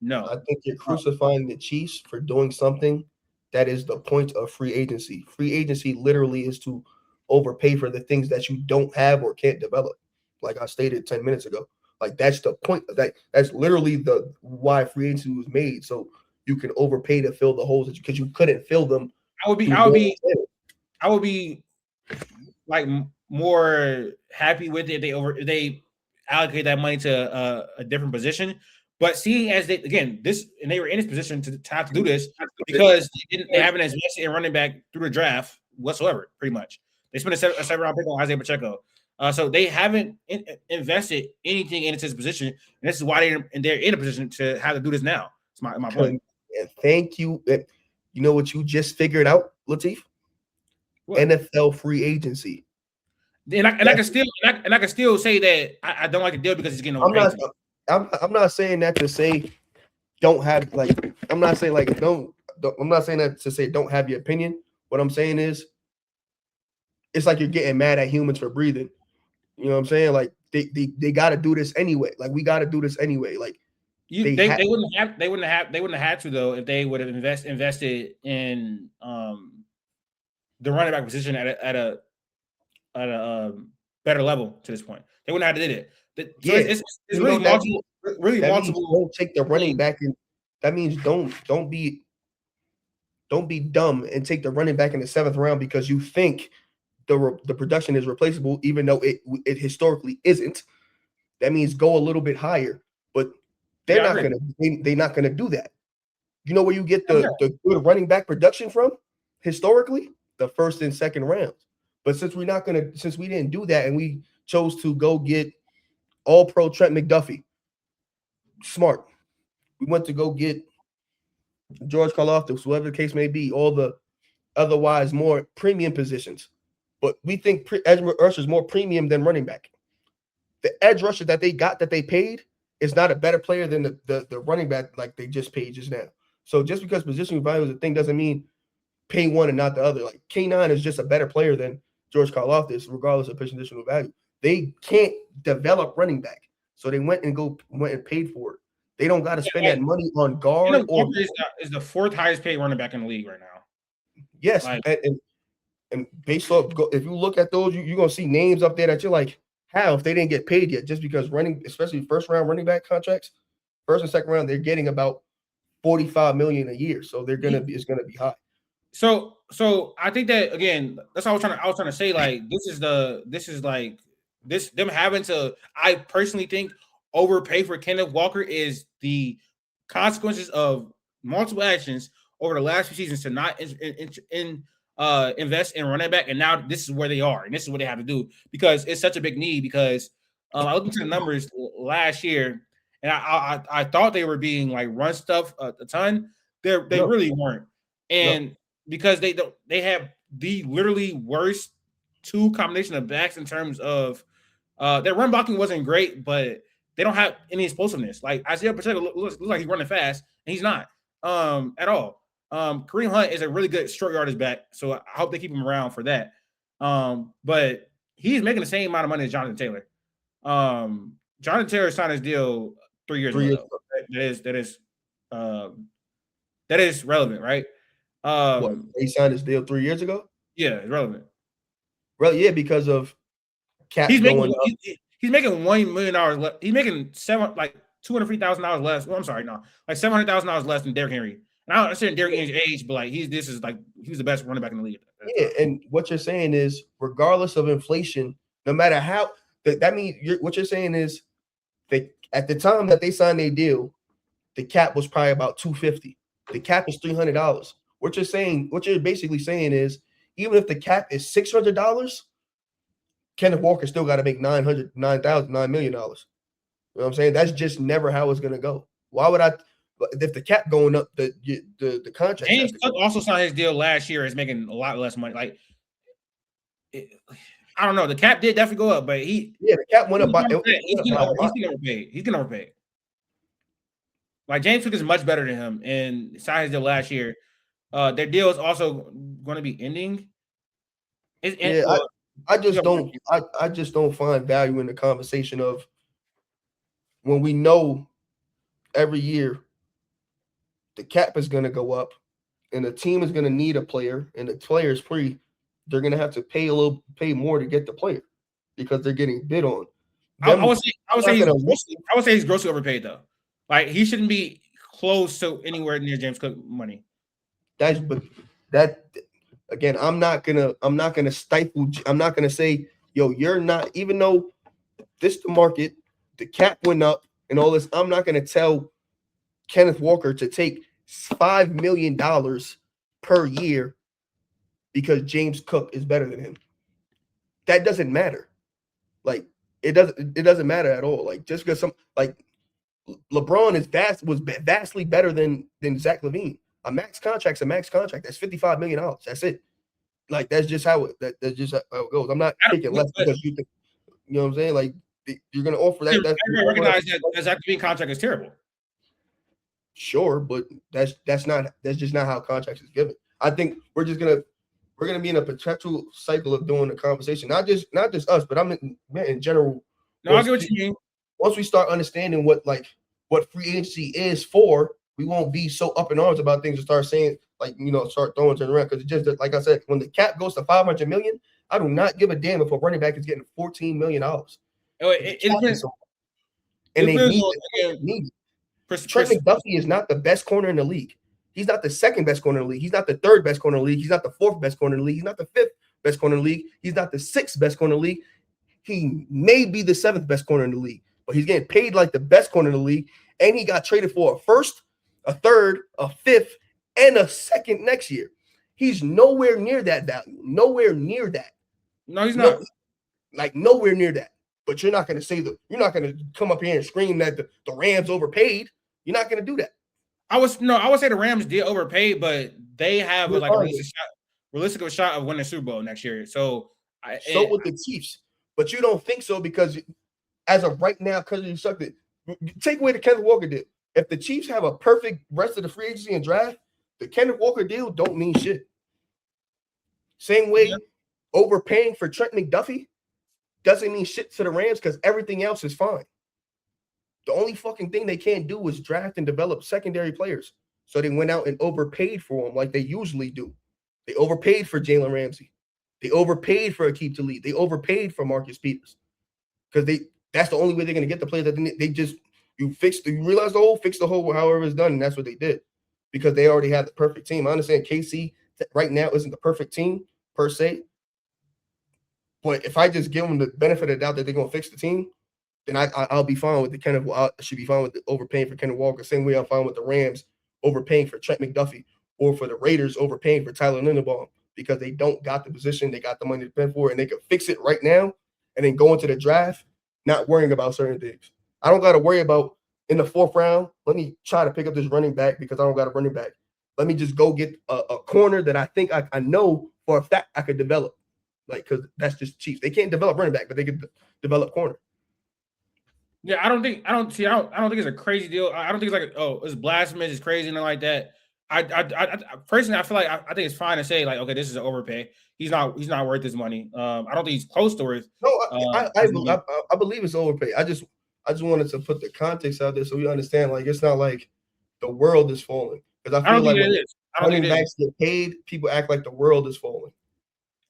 No. I think you're crucifying the Chiefs for doing something that is the point of free agency. Free agency literally is to overpay for the things that you don't have or can't develop. Like I stated 10 minutes ago. Like that's the point of that. That's literally the why free agency was made. So you can overpay to fill the holes because you couldn't fill them. I would be like more happy with it if they allocate that money to a different position. But seeing as they were in this position to have to do this because they haven't invested in running back through the draft whatsoever, pretty much. They spent a 7th-round pick on Isaiah Pacheco. So they haven't invested anything into this position. And this is why they're in a position to have to do this now. That's my point. And thank you. You know what you just figured out, Latif? What? NFL free agency. And I can still say that I don't like the deal because he's getting overpaid. I'm not saying that to say don't have like I'm not saying like don't I'm not saying that to say don't have your opinion. What I'm saying is it's like you're getting mad at humans for breathing. You know what I'm saying? Like they got to do this anyway. Like we got to do this anyway. Like they wouldn't have had to though if they would have invested in the running back position at a better level to this point. They wouldn't have to did it. It's really multiple. Really multiple. Don't take the running back, and that means don't be dumb and take the running back in the 7th round because you think the production is replaceable, even though it historically isn't. That means go a little bit higher, but they're not gonna do that. You know where you get the good running back production from historically? The 1st and 2nd rounds. But since we didn't do that and we chose to go get All-Pro Trent McDuffie, smart. We went to go get George Karlaftis, whoever the case may be, all the otherwise more premium positions. But we think edge rusher is more premium than running back. The edge rusher that they got that they paid is not a better player than the running back like they just paid just now. So just because position value is a thing doesn't mean pay one and not the other. Like K9 is just a better player than George Karlaftis, regardless of positional value. They can't develop running back. So they went and paid for it. They don't got to spend that money on guard. Is the 4th highest paid running back in the league right now. Yes, and based off, if you look at those, you're gonna see names up there that you're like, how if they didn't get paid yet? Just because especially first round running back contracts, first and second round, they're getting about $45 million a year. So it's gonna be high. So I think that again, that's what I was trying to say. Like them having to. I personally think overpay for Kenneth Walker is the consequences of multiple actions over the last few seasons to not invest in running back, and now this is where they are, and this is what they have to do because it's such a big need. Because I looked into the numbers last year, and I thought they were being like run stuff a ton. They really weren't, and because they have the literally worst two combination of backs in terms of their run blocking wasn't great, but they don't have any explosiveness. Like Isaiah Pacheco looks like he's running fast, and he's not at all. Kareem Hunt is a really good short yardage back, so I hope they keep him around for that. But he's making the same amount of money as Jonathan Taylor. Jonathan Taylor signed his deal 3 years ago. That is relevant, right? He signed his deal 3 years ago? Yeah, it's relevant. Well, yeah, because of cap going up. He's making $1 million less. He's making $250,000 less. Well, I'm sorry, no, like $700,000 less than Derrick Henry. And I don't understand Derrick Henry's age, but like he's the best running back in the league. Yeah, and what you're saying is, regardless of inflation, no matter how that means what you're saying is that at the time that they signed their deal, the cap was probably about $250. The cap is $300. What you're basically saying is, even if the cap is $600, Kenneth Walker still got to make $9 million. You know what I'm saying? That's just never how it's gonna go. Why would I? If the cap going up, the contract. James Cook also signed his deal last year. Is making a lot less money. Like, I don't know. The cap did definitely go up, but the cap went up. He's getting overpaid. He's getting overpaid. Like James Cook is much better than him, and signed his deal last year. Their deal is also going to be ending. I just don't find value in the conversation of when we know every year the cap is going to go up and the team is going to need a player and the player is free. They're going to have to pay more to get the player because they're getting bid on. I would say he's grossly overpaid though. Like he shouldn't be close to anywhere near James Cook money. Again, I'm not gonna stifle. I'm not gonna say, yo, you're not. Even though the market, the cap went up and all this, I'm not gonna tell Kenneth Walker to take $5 million per year because James Cook is better than him. That doesn't matter. Like it doesn't matter at all. Like just because LeBron was vastly better than Zach LaVine. A max contract's a max contract. That's $55 million. That's it. Like that's just how it goes. I'm not taking less because you think, you know what I'm saying? Like you're gonna offer that. I recognize that Zach LaVine contract is terrible. Sure, but that's just not how contracts is given. I think we're gonna be in a perpetual cycle of doing the conversation. Not just us, but I'm in general. No, I get what you mean. Once we start understanding what free agency is for, we won't be so up in arms about things and start saying, start throwing it around. Because it's just that, like I said, when the cap goes to $500 million, I do not give a damn if a running back is getting $14 million. They need it. Trent Mcduffie is not the best corner in the league. He's not the second best corner in the league. He's not the third best corner in the league. He's not the fourth best corner in the league. He's not the fifth best corner in the league. He's not the sixth best corner in the league. He may be the seventh best corner in the league, but he's getting paid like the best corner in the league. And he got traded for a first, a third, a fifth, and a second next year. He's nowhere near that value. Nowhere near that. No, he's not. Nowhere near that. But you're not going to say that. You're not going to come up here and scream that the Rams overpaid. You're not going to do that. I would say the Rams did overpay, but they have a realistic shot of winning the Super Bowl next year. So with the Chiefs, but you don't think so because as of right now, because you sucked it. Take away the Kenneth Walker deal. If the Chiefs have a perfect rest of the free agency and draft, the Kenneth Walker deal don't mean shit. Same way, overpaying for Trent McDuffie doesn't mean shit to the Rams because everything else is fine. The only fucking thing they can't do is draft and develop secondary players. So they went out and overpaid for them like they usually do. They overpaid for Jaylen Ramsey. They overpaid for Aqib Talib. They overpaid for Marcus Peters. because that's the only way they're gonna get the players that you realize fix the hole however it's done, and that's what they did because they already had the perfect team. I understand KC right now isn't the perfect team per se, but if I just give them the benefit of the doubt that they're gonna fix the team, then I'll be fine with I should be fine with overpaying for Kenneth Walker. Same way I'm fine with the Rams overpaying for Trent McDuffie, or for the Raiders overpaying for Tyler Linderbaum, because they don't got the position, they got the money to spend for it, and they can fix it right now and then go into the draft not worrying about certain things. I don't got to worry about in the 4th round, let me try to pick up this running back because I don't got a running back. Let me just go get a corner that I think I know for a fact I could develop. Like, because that's just Chiefs. They can't develop running back, but they can develop corner. Yeah, I don't think it's a crazy deal. I don't think it's like, it's blasphemous, it's crazy, nothing like that. I personally, I feel like I think it's fine to say, like, okay, this is an overpay. He's not worth his money. I don't think he's close to worth. No, I believe it's overpay. I just wanted to put the context out there so we understand. Like, it's not like the world is falling, because I feel like when running backs get paid, people act like the world is falling.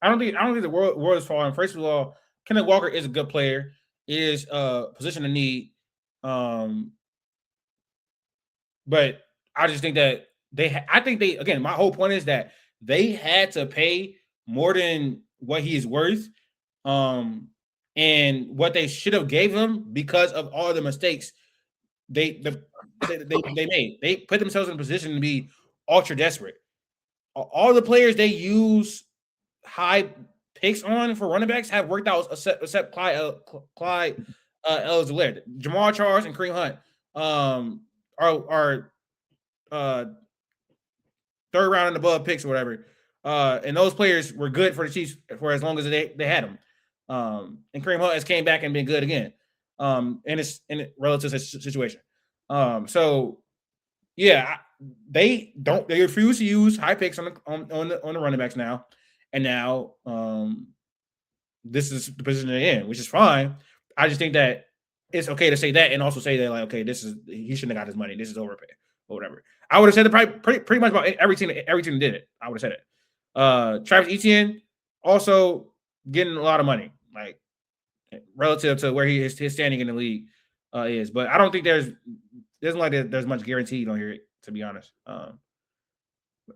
I don't think the world is falling. First of all, Kenneth Walker is a good player. Is a position of need, but I just think that again. My whole point is that they had to pay more than what he is worth, and what they should have gave him because of all the mistakes they made. They put themselves in a position to be ultra desperate. All the players they use high picks on for running backs have worked out, except Clyde Edwards-Helaire. Jamal Charles and Kareem Hunt are 3rd round and above picks or whatever. And those players were good for the Chiefs for as long as they had them. And Kareem Hunt has came back and been good again. In a relative situation. So yeah, they refuse to use high picks on the running backs now. And now this is the position they're in, which is fine. I just think that it's okay to say that and also say that, like, okay, he shouldn't have got his money. This is overpay or whatever. I would have said it pretty much about every team did it. I would have said it. Travis Etienne also getting a lot of money, like relative to where his standing in the league is. But I don't think there's much guaranteed on here, to be honest.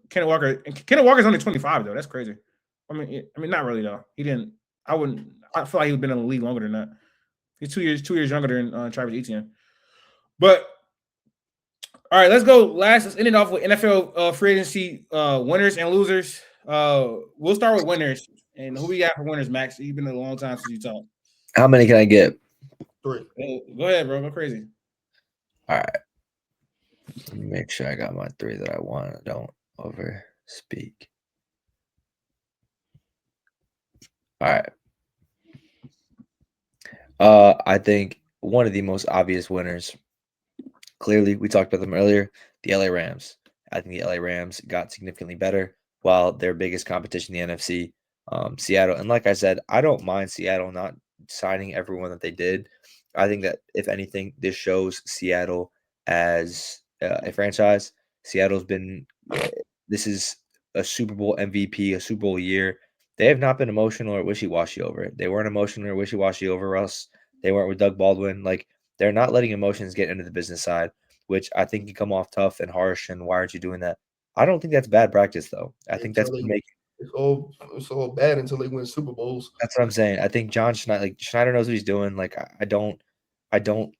Kenneth Walker's only 25 though. That's crazy. I mean, not really though. He didn't. I feel like he's been in the league longer than that. He's 2 years younger than Travis Etienne. But all right, let's go. Let's end it off with NFL free agency winners and losers. We'll start with winners. And who we got for winners, Max? You've been a long time since you talked. How many can I get? 3. Go ahead, bro. Go crazy. All right. Let me make sure I got my 3 that I want. I don't overspeak. All right. I think one of the most obvious winners, clearly, we talked about them earlier, the LA Rams. I think the LA Rams got significantly better, while their biggest competition in the NFC, Seattle. And like I said, I don't mind Seattle not signing everyone that they did. I think that, if anything, this shows Seattle as a franchise. Seattle's been this is a Super Bowl MVP, a Super Bowl year. They have not been emotional or wishy-washy over it. They weren't emotional or wishy-washy over us. They weren't with Doug Baldwin. Like, they're not letting emotions get into the business side, which I think can come off tough and harsh. And why aren't you doing that? I don't think that's bad practice, though. I think that's making it's all bad until they win Super Bowls. That's what I'm saying. I think Schneider knows what he's doing. Like, I don't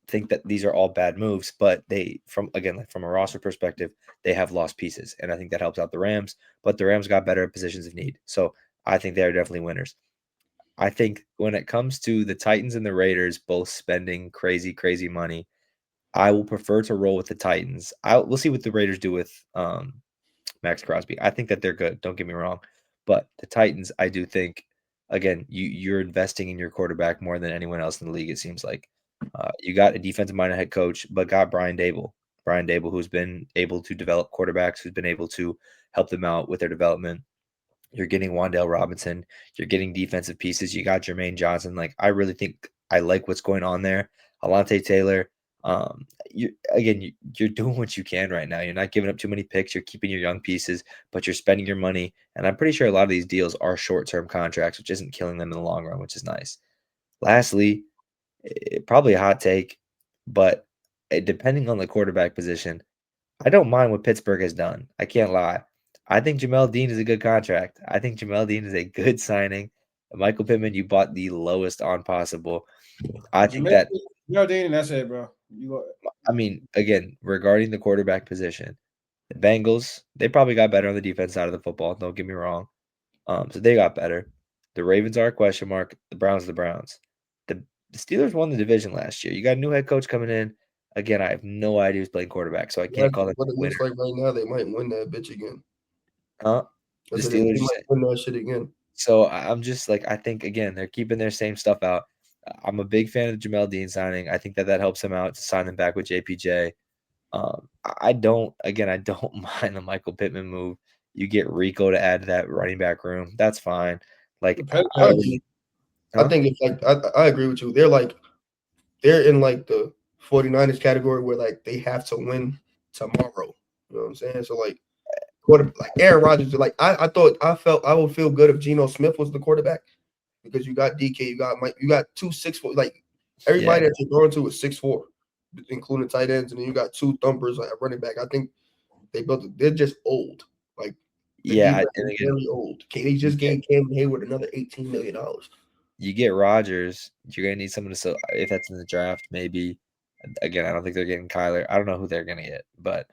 think that these are all bad moves, but from a roster perspective, they have lost pieces, and I think that helps out the Rams. But the Rams got better at positions of need, so I think they're definitely winners. I think when it comes to the Titans and the Raiders both spending crazy, crazy money, I will prefer to roll with the Titans. We'll see what the Raiders do with Maxx Crosby. I think that they're good. Don't get me wrong, but the Titans, I do think, again, you're investing in your quarterback more than anyone else in the league. It seems like you got a defensive-minded head coach, but got Brian Dable, who's been able to develop quarterbacks, who's been able to help them out with their development. You're getting Wan'Dale Robinson. You're getting defensive pieces. You got Jermaine Johnson. Like, I really think I like what's going on there. Alontae Taylor. You're doing what you can right now. You're not giving up too many picks. You're keeping your young pieces, but you're spending your money. And I'm pretty sure a lot of these deals are short-term contracts, which isn't killing them in the long run, which is nice. Lastly, probably a hot take, but depending on the quarterback position, I don't mind what Pittsburgh has done. I can't lie. I think Jamel Dean is a good contract. I think Jamel Dean is a good signing. Michael Pittman, you bought the lowest on possible. I think that Dean, that's it, bro. Again, regarding the quarterback position, the Bengals, they probably got better on the defense side of the football. Don't get me wrong. So they got better. The Ravens are a question mark. The Browns are the Browns. The Steelers won the division last year. You got a new head coach coming in. Again, I have no idea who's playing quarterback, so I can't call it. What it looks like right now, they might win that bitch again. Huh? The Steelers they might win that shit again. So I'm just like, I think again they're keeping their same stuff out. I'm a big fan of the Jamel Dean signing. I think that helps him out to sign him back with JPJ. I don't mind the Michael Pittman move. You get Rico to add to that running back room. That's fine. Like I think it's like I agree with you. They're in like the 49ers category where like they have to win tomorrow. You know what I'm saying? So like Aaron Rodgers, like I felt I would feel good if Geno Smith was the quarterback because you got DK, you got Mike, you got 2 6'4", like everybody that you're going to is 6'4", including tight ends, and then you got 2 thumpers like running back. I think they're just old. Like they're very old. They just gave Cam Hayward another $18 million. You get Rodgers, you're gonna need someone to if that's in the draft, maybe. Again, I don't think they're getting Kyler. I don't know who they're gonna get, but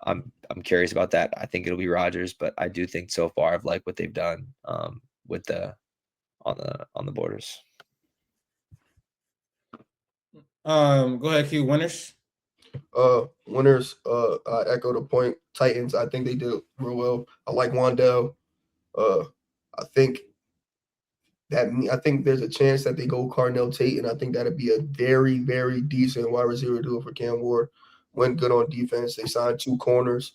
I'm curious about that. I think it'll be Rodgers, but I do think so far I've liked what they've done with the on the borders. Go ahead, Q. Winners. Winners. I echo the point. Titans. I think they did real well. I like Wandell. I think there's a chance that they go Carnell Tate, and I think that'd be a very, very decent wide receiver duo for Cam Ward. Went good on defense. They signed 2 corners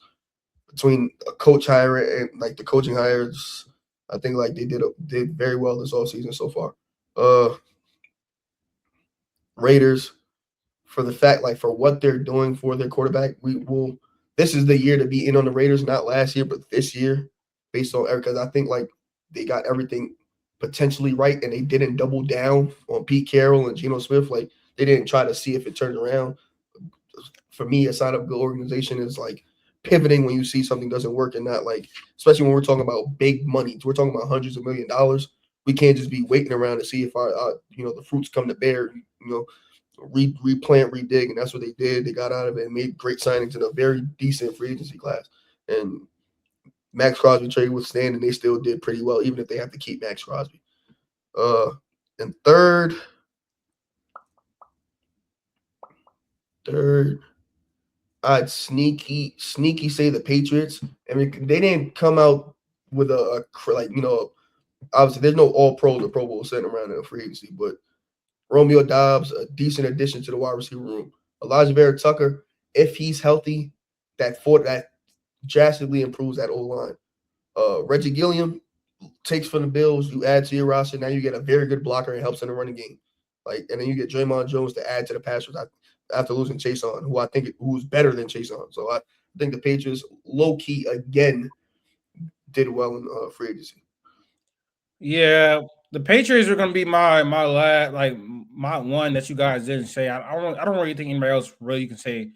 between a coach hire and like the coaching hires. I think like they did very well this offseason so far. Raiders, for the fact like for what they're doing for their quarterback, this is the year to be in on the Raiders, not last year, but this year, based on because I think like they got everything potentially right and they didn't double down on Pete Carroll and Geno Smith. Like they didn't try to see if it turns around. For me, a sign of good organization is like pivoting when you see something doesn't work and not like, especially when we're talking about big money. We're talking about hundreds of $millions. We can't just be waiting around to see if the fruits come to bear. Replant, redig, and that's what they did. They got out of it and made great signings in a very decent free agency class. And Maxx Crosby traded with Stan, and they still did pretty well, even if they have to keep Maxx Crosby. And third, I'd sneaky say the Patriots. I mean, they didn't come out with obviously there's no all pros or Pro Bowl sitting around in the free agency, but Romeo Doubs, a decent addition to the wide receiver room. Elijah Vera Tucker, if he's healthy, that drastically improves that O-line. Reggie Gilliam takes from the Bills. You add to your roster. Now you get a very good blocker and helps in the running game. And then you get Draymond Jones to add to the pass rush after losing Chase on, who I think who's better than Chase on. So I think the Patriots low key again did well in free agency. Yeah, the Patriots are going to be my one that you guys didn't say. I don't really think anybody else really can say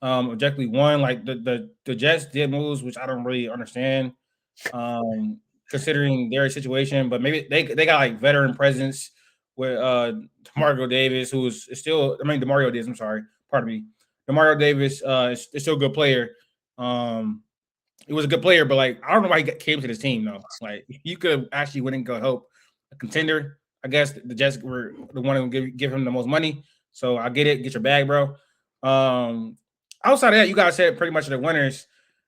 objectively one. Like the Jets did moves, which I don't really understand, considering their situation. But maybe they got like veteran presence with DeMario Davis, who's still. DeMario Davis. I'm sorry, pardon me. DeMario Davis is still a good player. He was a good player, but like I don't know why he came to this team though. Like you could have actually went and go help a contender. I guess the Jets were the one who give him the most money. So I get it. Get your bag, bro. Outside of that, you guys said pretty much the winners.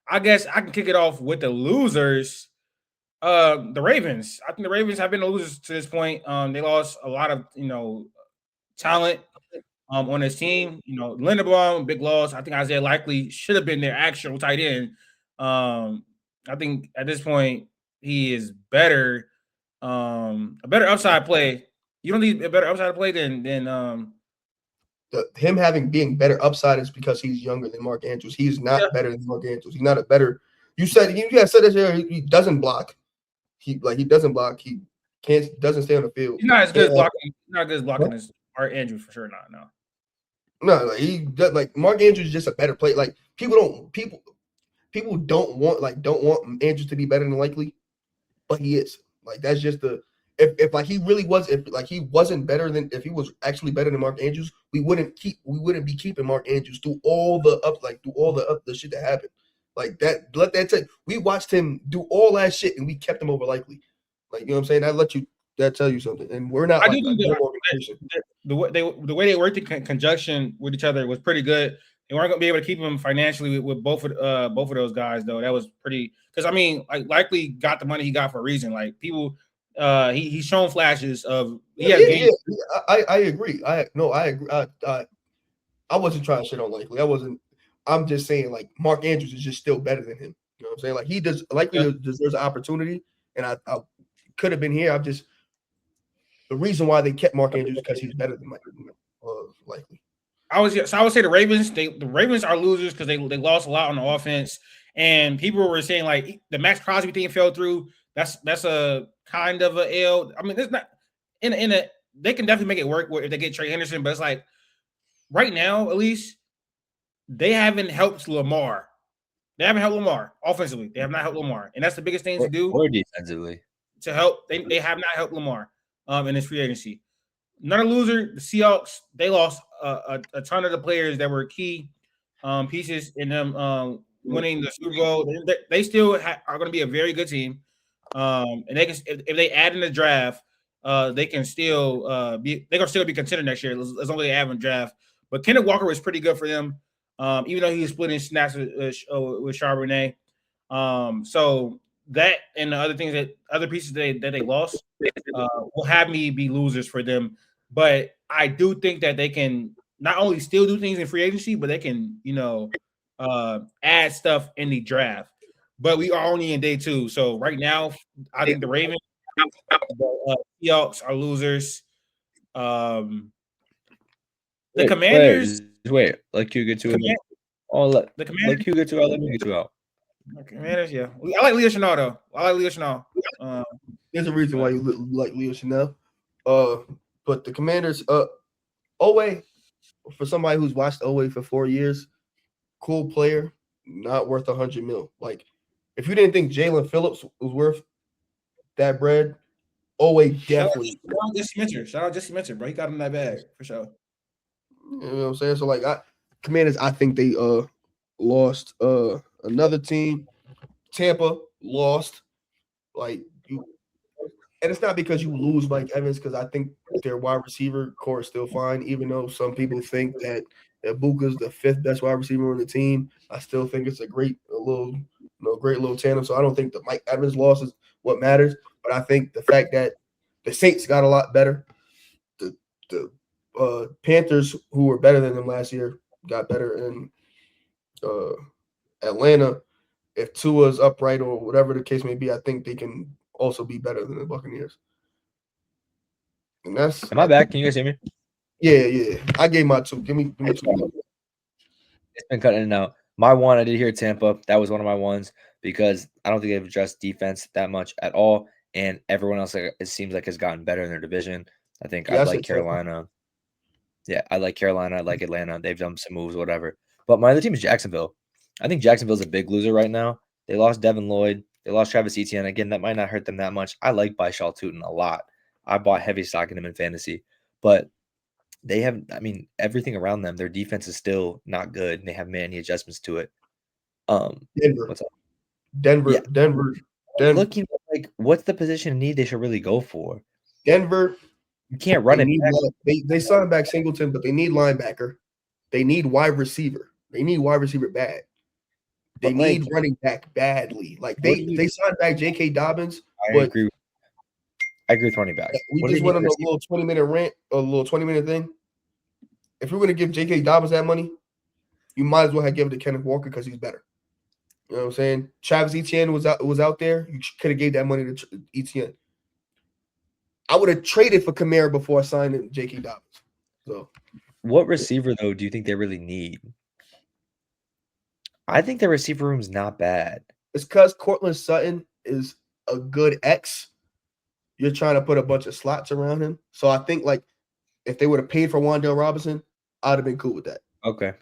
I guess I can kick it off with the losers. The Ravens. I think the Ravens have been the losers to this point. They lost a lot of talent on this team. Linderbaum, big loss. I think Isaiah Likely should have been their actual tight end. I think at this point he is better, a better upside play. You don't need a better upside play than him being better upside is because he's younger than Mark Andrews. He's not better than Mark Andrews. He's not a better. You said this here. He doesn't block. He doesn't block. He doesn't stay on the field. He's not as good as blocking. He's not as good as blocking as Mark Andrews for sure not. No. No, like Mark Andrews is just a better player. Like people don't want Andrews to be better than Likely, but he is. Like that's just the if like he really was if like he wasn't better than if he was actually better than Mark Andrews, we wouldn't be keeping Mark Andrews through all the shit that happened. Like that, let that take. We watched him do all that shit and we kept him over Likely. Like, you know what I'm saying? That tell you something. And we're not I like do a think dumb organization. the way they worked in conjunction with each other was pretty good. They weren't going to be able to keep him financially with both of those guys though. That was pretty because I mean, like Likely got the money he got for a reason. Like people, he's shown flashes of I agree. I agree. I wasn't trying to shit on Likely. I'm just saying like Mark Andrews is just still better than him. You know what I'm saying? Like he does Likely deserves an opportunity, and I could have been here. The reason why they kept Mark Andrews because he's better than Likely. I would say the Ravens. The Ravens are losers because they lost a lot on the offense, and people were saying like the Maxx Crosby thing fell through. That's a kind of a L. I mean, there's not in a they can definitely make it work if they get Trey Henderson, but it's like right now at least they haven't helped Lamar. They haven't helped Lamar offensively. They have not helped Lamar, and that's the biggest thing to do. Or defensively To help. They have not helped Lamar in this free agency. Another loser, the Seahawks. They lost a ton of the players that were key pieces in them winning the Super Bowl. They still are going to be a very good team, and they can if they add in the draft, they can still they're going to still be considered next year as long as they add in the draft. But Kenneth Walker was pretty good for them, even though he was splitting snaps with Charbonnet. So that and the other pieces that they lost will have me be losers for them. But I do think that they can not only still do things in free agency, but they can, add stuff in the draft. But we are only in day 2. So right now, I think the Ravens, the Seahawks are losers. The Commanders. Wait, like you get to it. The Commanders. Like you get to out. Let me get you out. Commanders, yeah. I like Leo Chenal, though. There's a reason why you like Leo Chenal. But the Commanders, Owe, for somebody who's watched Owe for 4 years, cool player, not worth $100 million. Like, if you didn't think Jaylen Phillips was worth that bread, Owe definitely. Shout out Jesse Minter, bro. He got him that bag for sure. You know what I'm saying? So, like, Commanders, I think they lost another team. Tampa lost. Like, and it's not because you lose Mike Evans, because I think their wide receiver core is still fine, even though some people think that Ibuka's the 5th best wide receiver on the team. I still think it's a great little tandem. So I don't think the Mike Evans loss is what matters, but I think the fact that the Saints got a lot better, the Panthers, who were better than them last year, got better, and Atlanta, if Tua's upright or whatever the case may be, I think they can also be better than the Buccaneers. And that's. Am I back? Can you guys hear me? Yeah. I gave my 2. Give me 2. It's been cutting in and out. My 1, I did hear Tampa. That was one of my ones because I don't think they've addressed defense that much at all, and everyone else, it seems like, has gotten better in their division. I think I like Carolina. Yeah, I like Carolina. I like Atlanta. They've done some moves, whatever. But my other team is Jacksonville. I think Jacksonville's a big loser right now. They lost Devin Lloyd. They lost Travis Etienne. Again, that might not hurt them that much. I like Baishal Tutin a lot. I bought heavy stock in him in fantasy. But they have, everything around them, their defense is still not good, and they haven't made any adjustments to it. Denver. What's up? Denver. Yeah. Denver. Looking like what's the position of need they should really go for? Denver. You can't run it. They signed back Singleton, but they need linebacker. They need wide receiver. They need wide receiver bad. They need running back badly. Like they signed back J.K. Dobbins. I agree with running back. We just went on a little 20-minute rant, a little 20-minute thing. If you're going to give J.K. Dobbins that money, you might as well have given it to Kenneth Walker because he's better. You know what I'm saying? Travis Etienne was out there. You could have gave that money to Etienne. I would have traded for Kamara before I signed J.K. Dobbins. So, what receiver though do you think they really need? I think the receiver room is not bad. It's because Cortland Sutton is a good X. You're trying to put a bunch of slots around him. So I think like if they would have paid for Wan'Dale Robinson, I'd have been cool with that. Okay.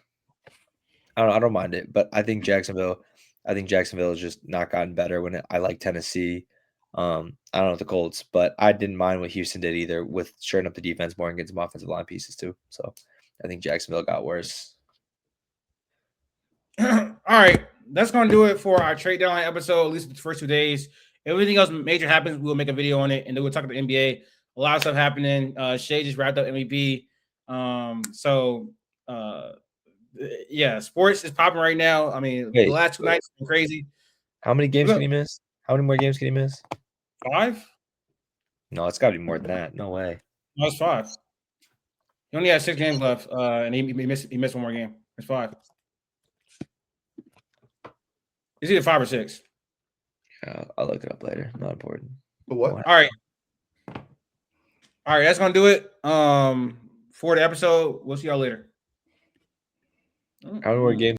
I don't mind it, but I think Jacksonville has just not gotten better I like Tennessee. I don't know the Colts, but I didn't mind what Houston did either with shorting up the defense more and getting some offensive line pieces too. So I think Jacksonville got worse. All right, that's gonna do it for our trade deadline episode. At least the first 2 days. If anything else major happens, we'll make a video on it, and then we'll talk about the NBA. A lot of stuff happening. Shea just wrapped up MVP. Yeah, sports is popping right now. I mean, the last 2 nights have been crazy. How many games can he miss? How many more games can he miss? 5? No, it's got to be more than that. No way. No, it's 5. He only has 6 games left, and he missed one more game. It's 5. It's either 5 or 6. I'll look it up later. Not important. But what? All right, that's gonna do it. For the episode. We'll see y'all later. How many more games?